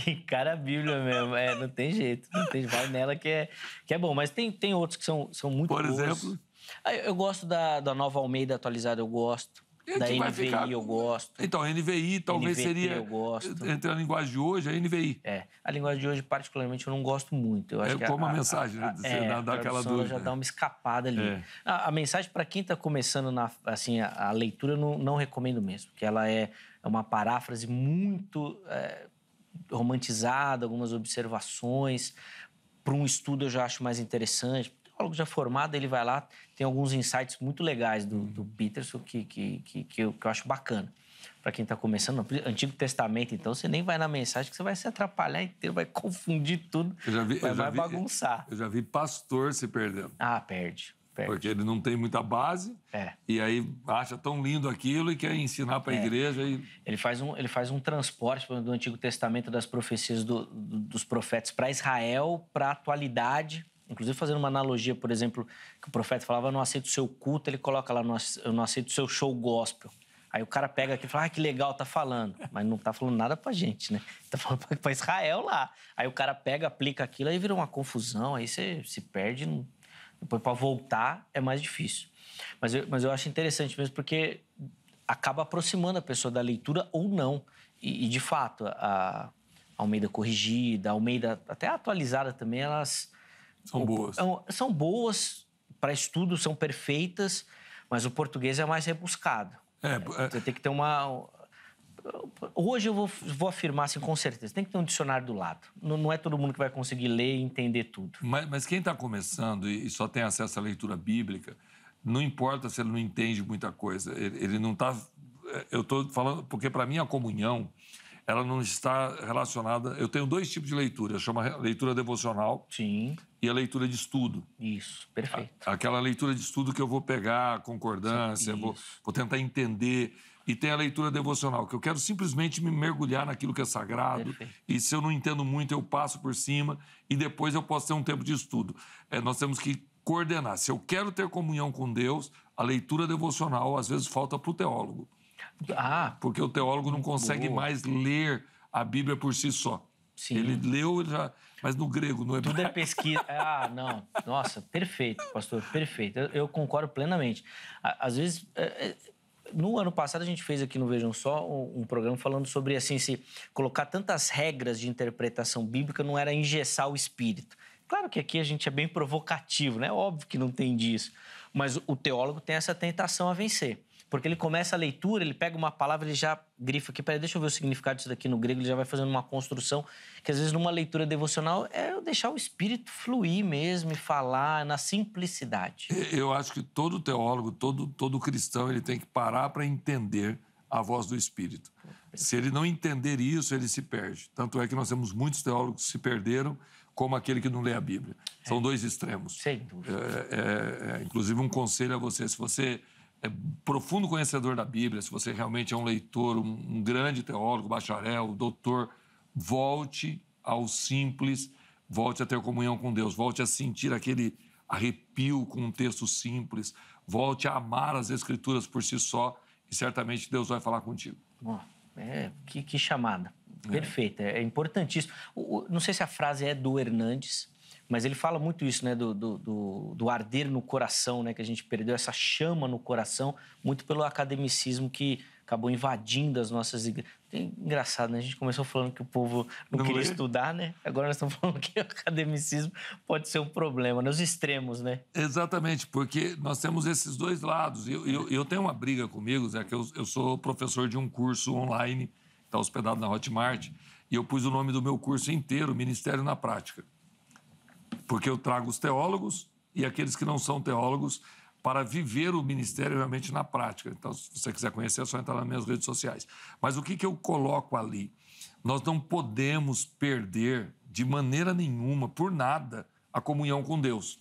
Encara a Bíblia mesmo, não tem jeito, vai nela que é bom. Mas tem outros que são muito bons.
Por exemplo?
Eu gosto da Nova Almeida atualizada, eu gosto. Da NVI eu gosto.
Então, a NVI talvez
NVT
seria,
eu gosto.
entre a linguagem de hoje, a NVI.
A linguagem de hoje, particularmente, eu não gosto muito. Eu acho que
como a mensagem, dá aquela dúvida.
Já dá uma escapada ali. A mensagem, para quem está começando a leitura, eu não recomendo mesmo, porque ela é uma paráfrase muito romantizada, algumas observações. Para um estudo, eu já acho mais interessante. O teólogo já formado, ele vai lá, tem alguns insights muito legais do Peterson que eu acho bacana. Para quem está começando, no Antigo Testamento, então, você nem vai na mensagem que você vai se atrapalhar inteiro, vai confundir tudo, vai bagunçar.
Eu já vi pastor se perdendo.
Perde.
Porque ele não tem muita base, e aí acha tão lindo aquilo e quer ensinar para a igreja.
Ele faz um transporte do Antigo Testamento das profecias dos profetas para Israel, para a atualidade. Inclusive fazendo uma analogia, por exemplo, que o profeta falava, eu não aceito o seu culto, ele coloca lá, eu não aceito o seu show gospel. Aí o cara pega aqui e fala, que legal, tá falando. Mas não tá falando nada pra gente, né? Tá falando pra Israel lá. Aí o cara pega, aplica aquilo, aí vira uma confusão, aí você se perde. Depois, para voltar, é mais difícil. Mas eu acho interessante mesmo, porque acaba aproximando a pessoa da leitura ou não. E de fato, a Almeida corrigida, a Almeida até atualizada também, elas...
São boas.
São boas para estudo, são perfeitas, mas o português é mais rebuscado. Você tem que ter uma... Hoje eu vou afirmar assim, com certeza, tem que ter um dicionário do lado. Não é todo mundo que vai conseguir ler e entender tudo.
Mas quem está começando e só tem acesso à leitura bíblica, não importa se ele não entende muita coisa. Ele não está... Eu estou falando... Porque, para mim, a comunhão, ela não está relacionada... Eu tenho dois tipos de leitura. Chama leitura devocional.
Sim.
E a leitura de estudo.
Isso, perfeito.
Aquela leitura de estudo que eu vou pegar a concordância, vou tentar entender... E tem a leitura devocional, que eu quero simplesmente me mergulhar naquilo que é sagrado.
Perfeito.
E se eu não entendo muito, eu passo por cima e depois eu posso ter um tempo de estudo. Nós temos que coordenar. Se eu quero ter comunhão com Deus, a leitura devocional, às vezes, falta para o teólogo. Porque o teólogo não consegue mais ler a Bíblia por si só.
Sim.
Ele leu, mas no grego, no hebraico.
Tudo é pesquisa. Não. Nossa, perfeito, pastor, perfeito. Eu concordo plenamente. Às vezes... No ano passado, a gente fez aqui no Vejam Só um programa falando sobre, assim, se colocar tantas regras de interpretação bíblica não era engessar o espírito. Claro que aqui a gente é bem provocativo, né? Óbvio que não tem disso. Mas o teólogo tem essa tentação a vencer. Porque ele começa a leitura, ele pega uma palavra, ele já grifa aqui, peraí, deixa eu ver o significado disso daqui no grego, ele já vai fazendo uma construção, que às vezes numa leitura devocional é eu deixar o espírito fluir mesmo e falar na simplicidade.
Eu acho que todo teólogo, todo cristão, ele tem que parar para entender a voz do Espírito. Se ele não entender isso, ele se perde. Tanto é que nós temos muitos teólogos que se perderam, como aquele que não lê a Bíblia. São dois extremos.
Sem dúvida.
Inclusive, um conselho a você, se você é profundo conhecedor da Bíblia, se você realmente é um leitor, um grande teólogo, bacharel, doutor, volte ao simples, volte a ter comunhão com Deus, volte a sentir aquele arrepio com um texto simples, volte a amar as Escrituras por si só e certamente Deus vai falar contigo.
Que chamada. Perfeita, é importantíssimo. Não sei se a frase é do Hernandes, mas ele fala muito isso, né, do arder no coração, né, que a gente perdeu essa chama no coração, muito pelo academicismo que acabou invadindo as nossas igrejas. Engraçado, né? A gente começou falando que o povo não queria estudar, né? Agora nós estamos falando que o academicismo pode ser um problema, nos extremos, né?
Exatamente, porque nós temos esses dois lados. Eu tenho uma briga comigo, Zé, que eu sou professor de um curso online, está hospedado na Hotmart, e eu pus o nome do meu curso inteiro, Ministério na Prática. Porque eu trago os teólogos e aqueles que não são teólogos para viver o ministério realmente na prática. Então, se você quiser conhecer, é só entrar nas minhas redes sociais. Mas o que eu coloco ali? Nós não podemos perder de maneira nenhuma, por nada, a comunhão com Deus.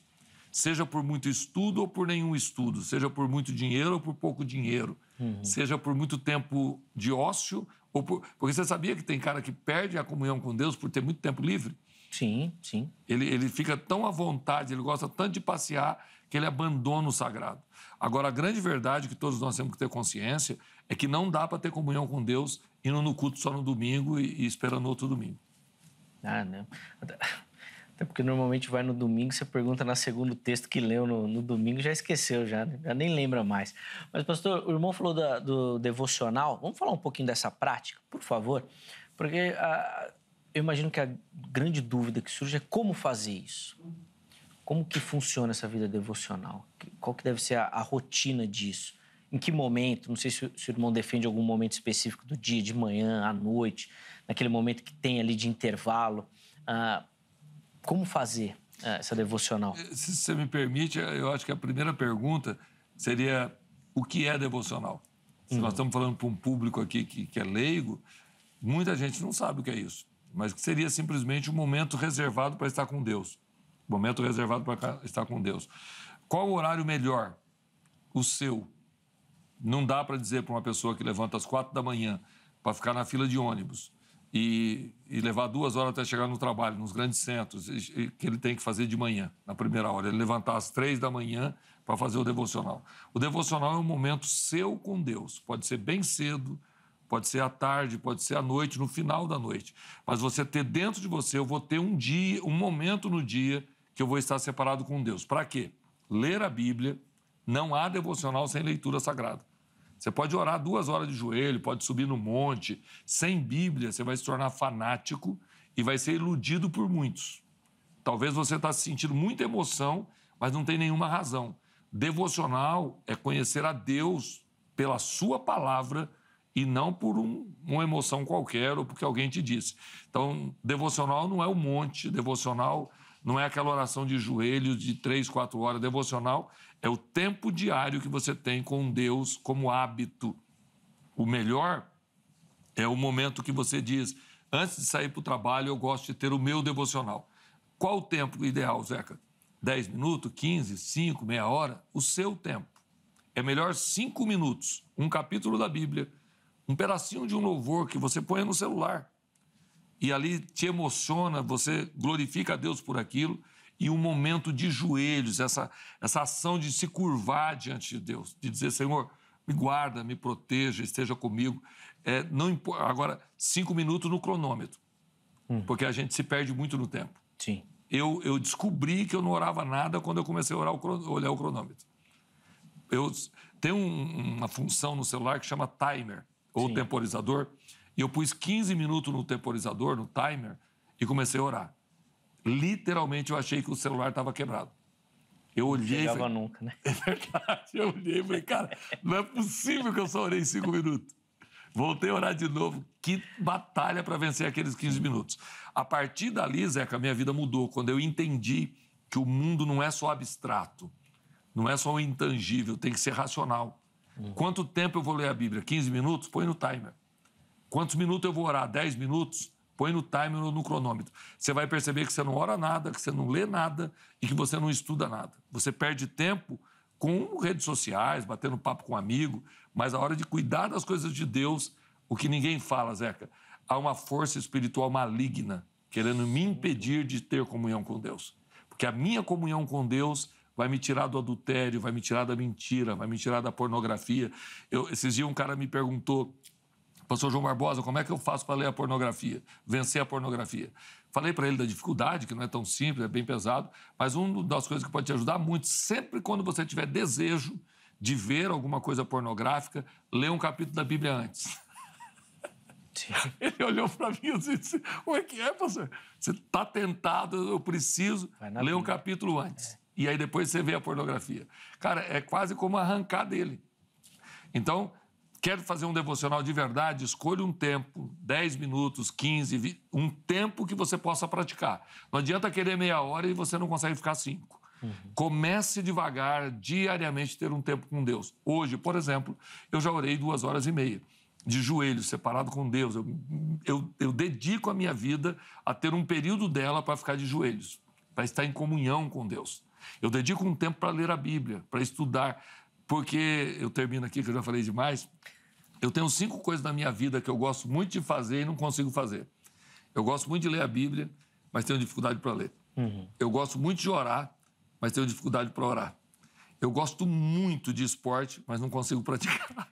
Seja por muito estudo ou por nenhum estudo, seja por muito dinheiro ou por pouco dinheiro, seja por muito tempo de ócio, porque você sabia que tem cara que perde a comunhão com Deus por ter muito tempo livre?
Sim, sim.
Ele fica tão à vontade, ele gosta tanto de passear, que ele abandona o sagrado. Agora, a grande verdade que todos nós temos que ter consciência é que não dá para ter comunhão com Deus indo no culto só no domingo e esperando outro domingo.
Não. Até porque normalmente vai no domingo, você pergunta na segunda o texto que leu no domingo, já esqueceu, já nem lembra mais. Mas, pastor, o irmão falou do devocional. Vamos falar um pouquinho dessa prática, por favor? Porque eu imagino que a grande dúvida que surge é como fazer isso. Como que funciona essa vida devocional? Qual que deve ser a rotina disso? Em que momento? Não sei se o irmão defende algum momento específico do dia, de manhã, à noite, naquele momento que tem ali de intervalo. Como fazer essa devocional?
Se você me permite, eu acho que a primeira pergunta seria o que é devocional? Se nós estamos falando para um público aqui que é leigo, muita gente não sabe o que é isso, mas que seria simplesmente um momento reservado para estar com Deus. Momento reservado para estar com Deus. Qual o horário melhor? O seu. Não dá para dizer para uma pessoa que levanta às 4 da manhã para ficar na fila de ônibus e levar 2 horas até chegar no trabalho, nos grandes centros, que ele tem que fazer de manhã, na primeira hora. Ele levantar às 3 da manhã para fazer o devocional. O devocional é um momento seu com Deus. Pode ser bem cedo, pode ser à tarde, pode ser à noite, no final da noite. Mas você ter dentro de você, eu vou ter um dia, um momento no dia que eu vou estar separado com Deus. Para quê? Ler a Bíblia. Não há devocional sem leitura sagrada. Você pode orar 2 horas de joelho, pode subir no monte. Sem Bíblia, você vai se tornar fanático e vai ser iludido por muitos. Talvez você está sentindo muita emoção, mas não tem nenhuma razão. Devocional é conhecer a Deus pela sua palavra e não por uma emoção qualquer ou porque alguém te disse. Então, devocional não é o monte, devocional não é aquela oração de joelhos de 3, 4 horas. Devocional é o tempo diário que você tem com Deus como hábito. O melhor é o momento que você diz, antes de sair para o trabalho, eu gosto de ter o meu devocional. Qual o tempo ideal, Zeca? 10 minutos, 15, 5, meia hora? O seu tempo. É melhor 5 minutos, um capítulo da Bíblia, um pedacinho de um louvor que você põe no celular. E ali te emociona, você glorifica a Deus por aquilo, e um momento de joelhos, essa ação de se curvar diante de Deus, de dizer, Senhor, me guarda, me proteja, esteja comigo. Não importa. Agora, 5 minutos no cronômetro, porque a gente se perde muito no tempo.
Sim.
Eu descobri que eu não orava nada quando eu comecei a olhar o cronômetro. Eu tenho uma função no celular que chama timer, ou temporizador, e eu pus 15 minutos no temporizador, no timer, e comecei a orar. Literalmente, eu achei que o celular estava quebrado. Eu olhei...
Não chegava nunca, né?
É verdade. Eu olhei e falei, cara, não é possível que eu só orei 5 minutos. Voltei a orar de novo. Que batalha para vencer aqueles 15 minutos. A partir dali, Zeca, a minha vida mudou. Quando eu entendi que o mundo não é só abstrato, não é só um intangível, tem que ser racional. Quanto tempo eu vou ler a Bíblia? 15 minutos? Põe no timer. Quantos minutos eu vou orar? 10 minutos? Põe no timer ou no cronômetro. Você vai perceber que você não ora nada, que você não lê nada e que você não estuda nada. Você perde tempo com redes sociais, batendo papo com um amigo, mas a hora de cuidar das coisas de Deus, o que ninguém fala, Zeca, há uma força espiritual maligna querendo me impedir de ter comunhão com Deus. Porque a minha comunhão com Deus vai me tirar do adultério, vai me tirar da mentira, vai me tirar da pornografia. Esses dias um cara me perguntou, Pastor João Barbosa, como é que eu faço para ler a pornografia, vencer a pornografia? Falei para ele da dificuldade, que não é tão simples, é bem pesado, mas uma das coisas que pode te ajudar muito, sempre quando você tiver desejo de ver alguma coisa pornográfica, lê um capítulo da Bíblia antes. Sim. Ele olhou para mim e disse, como é que é, pastor? Você está tentado, eu preciso ler um capítulo antes. E aí depois você vê a pornografia. Cara, é quase como arrancar dele. Então, quer fazer um devocional de verdade? Escolha um tempo, 10 minutos, 15, 20, um tempo que você possa praticar. Não adianta querer meia hora e você não consegue ficar 5. Comece devagar, diariamente, ter um tempo com Deus. Hoje, por exemplo, eu já orei 2 horas e meia, de joelhos, separado com Deus. Eu dedico a minha vida a ter um período dela para ficar de joelhos, para estar em comunhão com Deus. Eu dedico um tempo para ler a Bíblia, para estudar, porque, eu termino aqui, que eu já falei demais, eu tenho 5 coisas na minha vida que eu gosto muito de fazer e não consigo fazer. Eu gosto muito de ler a Bíblia, mas tenho dificuldade para ler. Eu gosto muito de orar, mas tenho dificuldade para orar. Eu gosto muito de esporte, mas não consigo praticar.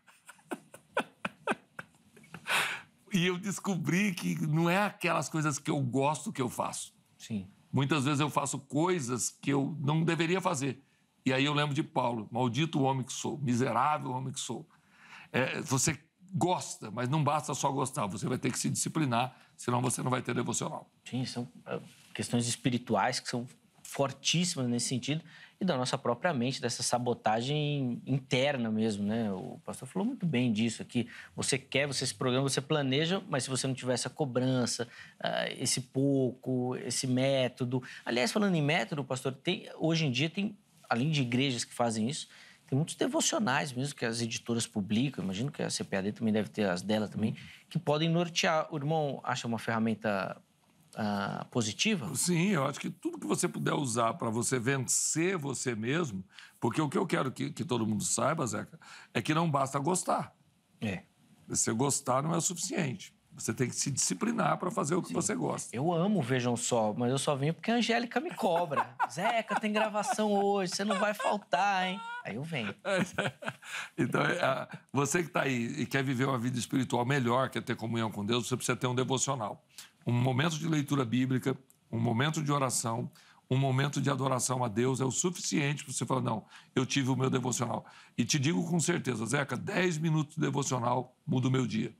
E eu descobri que não é aquelas coisas que eu gosto que eu faço.
Sim.
Muitas vezes eu faço coisas que eu não deveria fazer. E aí eu lembro de Paulo, maldito o homem que sou, miserável homem que sou. Você gosta, mas não basta só gostar, você vai ter que se disciplinar, senão você não vai ter devocional.
Sim, são questões espirituais que são fortíssimas nesse sentido e da nossa própria mente, dessa sabotagem interna mesmo, né? O pastor falou muito bem disso aqui. Você se programa, você planeja, mas se você não tiver essa cobrança, esse pouco, esse método... Aliás, falando em método, pastor, hoje em dia tem, além de igrejas que fazem isso, tem muitos devocionais mesmo que as editoras publicam, imagino que a CPAD também deve ter as dela também, que podem nortear. O irmão acha uma ferramenta positiva?
Sim, eu acho que tudo que você puder usar para você vencer você mesmo, porque o que eu quero que todo mundo saiba, Zeca, é que não basta gostar. Você gostar não é o suficiente. Você tem que se disciplinar para fazer o que você gosta.
Eu amo Vejam Só, mas eu só venho porque a Angélica me cobra. Zeca, tem gravação hoje, você não vai faltar, hein? Aí eu venho.
Então, você que está aí e quer viver uma vida espiritual melhor, quer ter comunhão com Deus, você precisa ter um devocional. Um momento de leitura bíblica, um momento de oração, um momento de adoração a Deus é o suficiente para você falar, não, eu tive o meu devocional. E te digo com certeza, Zeca, 10 minutos de devocional muda o meu dia.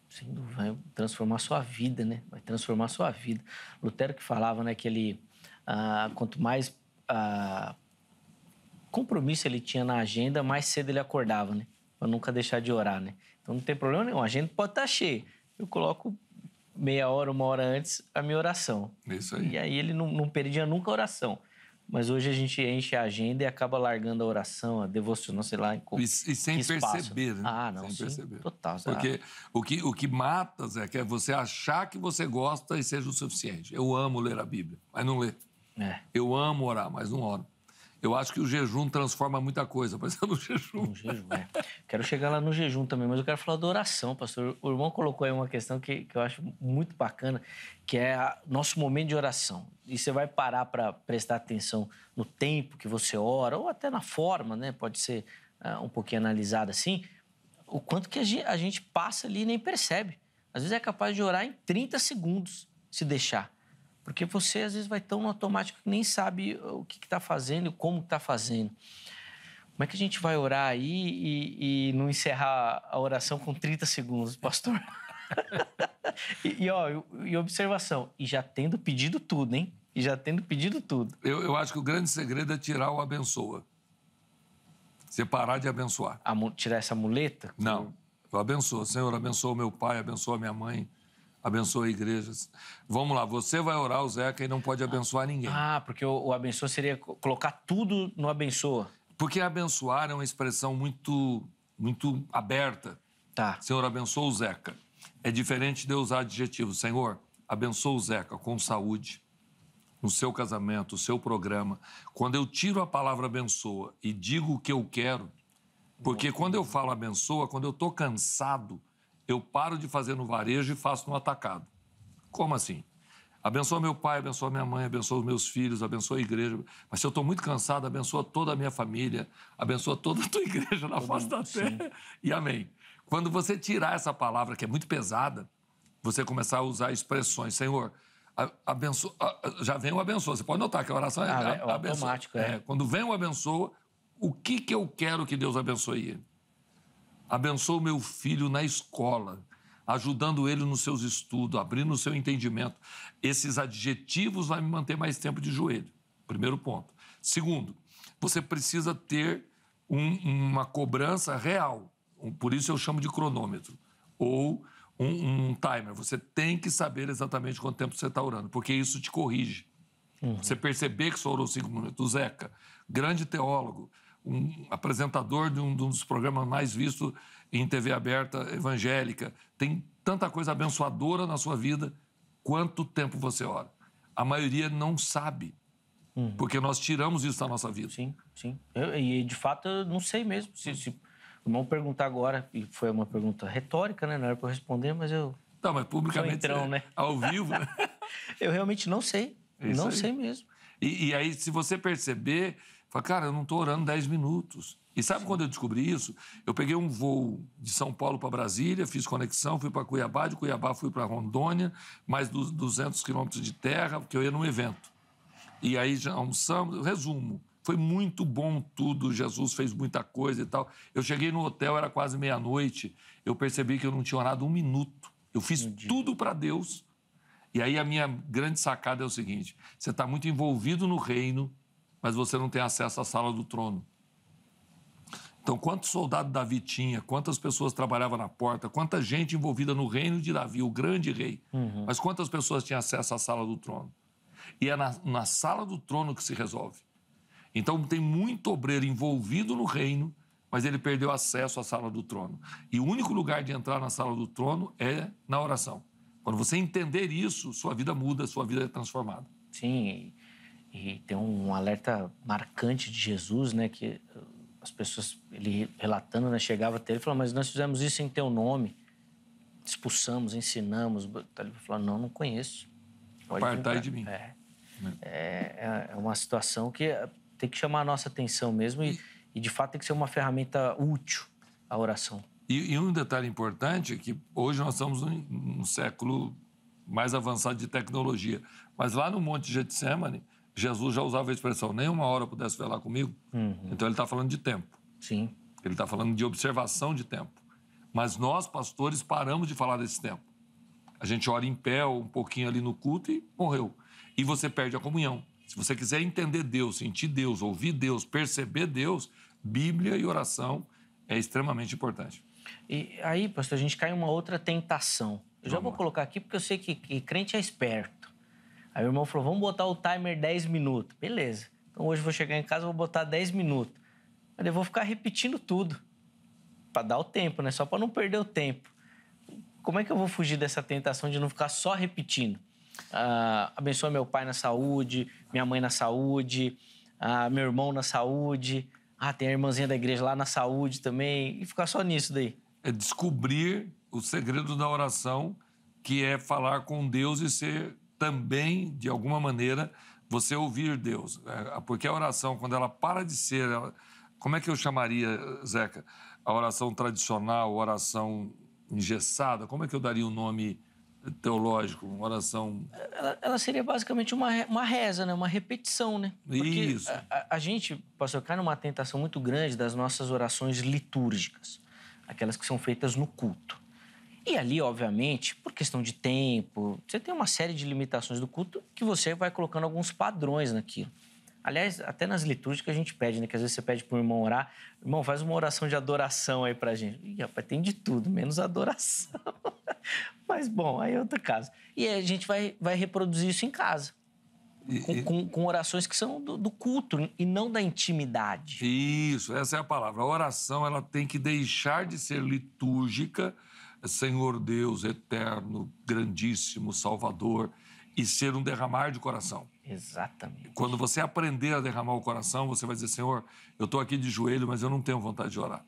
Sem dúvida, vai transformar a sua vida, né? Vai transformar a sua vida. Lutero que falava, né, que ele, quanto mais compromisso ele tinha na agenda, mais cedo ele acordava, né? Para nunca deixar de orar, né? Então não tem problema nenhum, a agenda pode estar cheia. Eu coloco meia hora, uma hora antes a minha oração.
Isso aí.
E aí ele não perdia nunca a oração. Mas hoje a gente enche a agenda e acaba largando a oração, a devocional, sei lá,
e sem perceber, né?
Não,
sem
sim,
perceber.
Total.
Porque o que mata, Zé, é você achar que você gosta e seja o suficiente. Eu amo ler a Bíblia, mas não lê. Eu amo orar, mas não oro. Eu acho que o jejum transforma muita coisa, mas é no jejum.
No jejum, Quero chegar lá no jejum também, mas eu quero falar da oração, pastor. O irmão colocou aí uma questão que eu acho muito bacana, que é nosso momento de oração. E você vai parar para prestar atenção no tempo que você ora, ou até na forma, né? Pode ser um pouquinho analisado assim, o quanto que a gente passa ali e nem percebe. Às vezes é capaz de orar em 30 segundos, se deixar. Porque você, às vezes, vai tão no automático que nem sabe o que está fazendo e como está fazendo. Como é que a gente vai orar aí e não encerrar a oração com 30 segundos, pastor? e observação, e já tendo pedido tudo, hein? E já tendo pedido tudo.
Eu acho que o grande segredo é tirar o abençoa. Você parar de abençoar.
Tirar essa muleta?
Não, eu abençoo. Senhor, abençoa meu pai, abençoa minha mãe. Abençoa igrejas. Vamos lá, você vai orar o Zeca e não pode abençoar ninguém.
Porque o abençoa seria colocar tudo no abençoa.
Porque abençoar é uma expressão muito aberta. Senhor, abençoa o Zeca. É diferente de eu usar adjetivo. Senhor, abençoa o Zeca com saúde, no seu casamento, o seu programa. Quando eu tiro a palavra abençoa e digo o que eu quero, porque quando eu falo abençoa, quando eu estou cansado, eu paro de fazer no varejo e faço no atacado. Como assim? Abençoa meu pai, abençoa minha mãe, abençoa os meus filhos, abençoa a igreja. Mas se eu estou muito cansado, abençoa toda a minha família, abençoa toda a tua igreja na face da terra. E amém. Quando você tirar essa palavra, que é muito pesada, você começar a usar expressões. Senhor, abençoa, já vem o abençoa. Você pode notar que a oração é
automático.
Quando vem o abençoa, o que eu quero que Deus abençoe ele? Abençoa o meu filho na escola, ajudando ele nos seus estudos, abrindo o seu entendimento. Esses adjetivos vão me manter mais tempo de joelho. Primeiro ponto. Segundo, você precisa ter uma cobrança real. Por isso eu chamo de cronômetro. Ou um timer. Você tem que saber exatamente quanto tempo você está orando, porque isso te corrige. Você perceber que só orou 5 minutos. O Zeca, grande teólogo, um apresentador de um dos programas mais vistos em TV aberta evangélica, tem tanta coisa abençoadora na sua vida, quanto tempo você ora? A maioria não sabe, porque nós tiramos isso da nossa vida.
Sim. E, de fato, eu não sei mesmo. Se o irmão perguntar agora, e foi uma pergunta retórica, né? Não era para eu responder, mas eu...
Não, mas publicamente,
né?
Ao vivo... Né?
Eu realmente não sei. Não sei mesmo.
E aí, se você perceber... Fala, cara, eu não estou orando 10 minutos. E sabe quando eu descobri isso? Eu peguei um voo de São Paulo para Brasília, fiz conexão, fui para Cuiabá, de Cuiabá fui para Rondônia, mais 200 quilômetros de terra, porque eu ia num evento. E aí já almoçamos, resumo, foi muito bom tudo, Jesus fez muita coisa e tal. Eu cheguei no hotel, era quase meia-noite, eu percebi que eu não tinha orado um minuto. Eu fiz tudo para Deus. E aí a minha grande sacada é o seguinte, você está muito envolvido no reino, mas você não tem acesso à sala do trono. Então, quantos soldados Davi tinha, quantas pessoas trabalhavam na porta, quanta gente envolvida no reino de Davi, o grande rei. Mas quantas pessoas tinham acesso à sala do trono? E é na sala do trono que se resolve. Então, tem muito obreiro envolvido no reino, mas ele perdeu acesso à sala do trono. E o único lugar de entrar na sala do trono é na oração. Quando você entender isso, sua vida muda, sua vida é transformada.
Sim, e tem um alerta marcante de Jesus, né, que as pessoas, ele relatando, né, chegava até ele e falava, mas nós fizemos isso em teu nome, expulsamos, ensinamos. Ele falou, não conheço.
Apartai de mim.
É uma situação que tem que chamar a nossa atenção mesmo e de fato tem que ser uma ferramenta útil a oração.
E um detalhe importante é que hoje nós estamos num século mais avançado de tecnologia, mas lá no Monte Getsemane, Jesus já usava a expressão, nem uma hora pudesse falar comigo. Então ele está falando de tempo.
Sim.
Ele está falando de observação de tempo. Mas nós, pastores, paramos de falar desse tempo. A gente ora em pé um pouquinho ali no culto e morreu. E você perde a comunhão. Se você quiser entender Deus, sentir Deus, ouvir Deus, perceber Deus, Bíblia e oração é extremamente importante.
E aí, pastor, a gente cai em uma outra tentação. Eu já vou colocar aqui porque eu sei que crente é esperto. Aí o irmão falou, vamos botar o timer 10 minutos. Beleza. Então hoje eu vou chegar em casa e vou botar 10 minutos. Mas eu vou ficar repetindo tudo. Para dar o tempo, né? Só para não perder o tempo. Como é que eu vou fugir dessa tentação de não ficar só repetindo? Abençoa meu pai na saúde, minha mãe na saúde, meu irmão na saúde, tem a irmãzinha da igreja lá na saúde também, e ficar só nisso daí.
É descobrir o segredo da oração, que é falar com Deus e ser também, de alguma maneira, você ouvir Deus. Porque a oração, quando ela para de ser... Como é que eu chamaria, Zeca? A oração tradicional, a oração engessada? Como é que eu daria um nome teológico? Uma oração...
Ela seria basicamente uma reza, né? Uma repetição, né? Porque
Isso.
A gente, pastor, cai numa tentação muito grande das nossas orações litúrgicas, aquelas que são feitas no culto. E ali, obviamente, por questão de tempo, você tem uma série de limitações do culto que você vai colocando alguns padrões naquilo. Aliás, até nas litúrgicas a gente pede, né? Que às vezes você pede para o irmão orar. Irmão, faz uma oração de adoração aí pra gente. Ih, rapaz, tem de tudo, menos adoração. Mas, bom, aí é outro caso. E aí a gente vai reproduzir isso em casa. Com orações que são do culto e não da intimidade.
Isso, essa é a palavra. A oração, ela tem que deixar de ser litúrgica, Senhor Deus eterno, grandíssimo, Salvador, e ser um derramar de coração.
Exatamente.
Quando você aprender a derramar o coração, você vai dizer, Senhor, eu estou aqui de joelho, mas eu não tenho vontade de orar.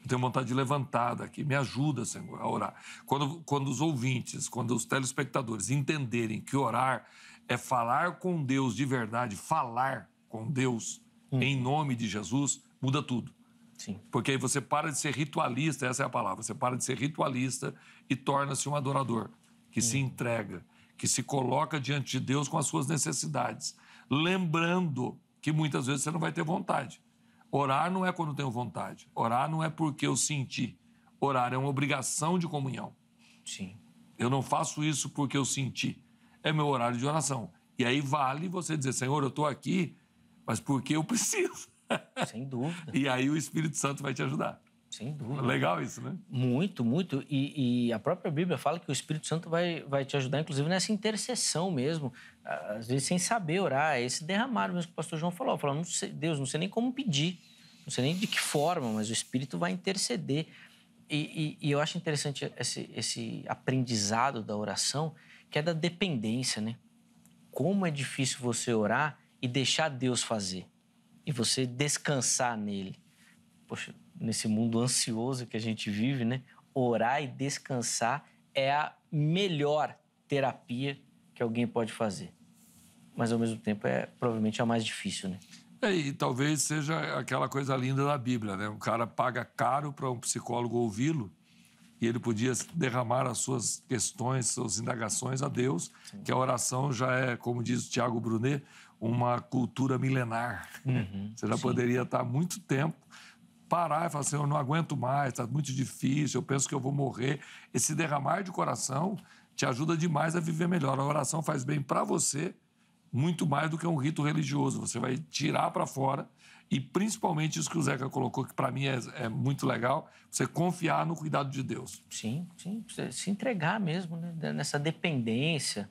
Eu tenho vontade de levantar daqui. Me ajuda, Senhor, a orar. Quando os ouvintes, quando os telespectadores entenderem que orar é falar com Deus de verdade, falar com Deus em nome de Jesus, muda tudo.
Sim.
Porque aí você para de ser ritualista, essa é a palavra, você para de ser ritualista e torna-se um adorador, que se entrega, que se coloca diante de Deus com as suas necessidades. Lembrando que muitas vezes você não vai ter vontade. Orar não é quando eu tenho vontade. Orar não é porque eu senti. Orar é uma obrigação de comunhão.
Sim.
Eu não faço isso porque eu senti. É meu horário de oração. E aí vale você dizer, Senhor, eu estou aqui, mas porque eu preciso.
Sem dúvida.
E aí o Espírito Santo vai te ajudar.
Sem dúvida.
Legal isso, né?
Muito, muito. E a própria Bíblia fala que o Espírito Santo vai te ajudar, inclusive, nessa intercessão mesmo. Às vezes, sem saber orar. Esse derramar mesmo que o pastor João falou. Não sei, Deus, não sei nem como pedir. Não sei nem de que forma, mas o Espírito vai interceder. E eu acho interessante esse aprendizado da oração, que é da dependência, né? Como é difícil você orar e deixar Deus fazer. E você descansar nele. Poxa, nesse mundo ansioso que a gente vive, né? Orar e descansar é a melhor terapia que alguém pode fazer. Mas, ao mesmo tempo, é provavelmente a mais difícil, né?
E talvez seja aquela coisa linda da Bíblia, né? Um cara paga caro para um psicólogo ouvi-lo e ele podia derramar as suas questões, suas indagações a Deus, sim, que a oração já é, como diz o Tiago Brunet, uma cultura milenar. Você já, sim, poderia estar há muito tempo, parar e falar assim, eu não aguento mais, está muito difícil, eu penso que eu vou morrer. Esse derramar de coração te ajuda demais a viver melhor. A oração faz bem para você, muito mais do que um rito religioso. Você vai tirar para fora e, principalmente, isso que o Zeca colocou, que para mim é muito legal, você confiar no cuidado de Deus.
Sim, sim. Você se entregar mesmo, né? Nessa dependência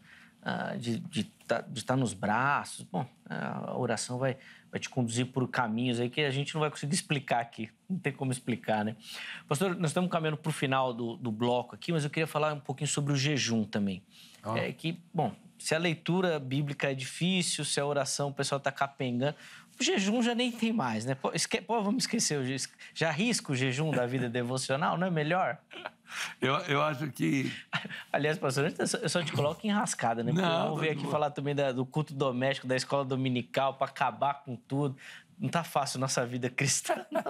de estar nos braços. Bom, a oração vai te conduzir por caminhos aí que a gente não vai conseguir explicar aqui. Não tem como explicar, né? Pastor, nós estamos caminhando para o final do bloco aqui, mas eu queria falar um pouquinho sobre o jejum também. Bom, se a leitura bíblica é difícil, se a oração o pessoal está capengando, o jejum já nem tem mais, né? Vamos esquecer, já arrisca o jejum da vida devocional, não é melhor?
Eu acho que...
Aliás, pastor, eu só te coloco em rascada, né? Porque vamos ver aqui falar também do culto doméstico, da escola dominical, para acabar com tudo. Não está fácil nossa vida cristã, não.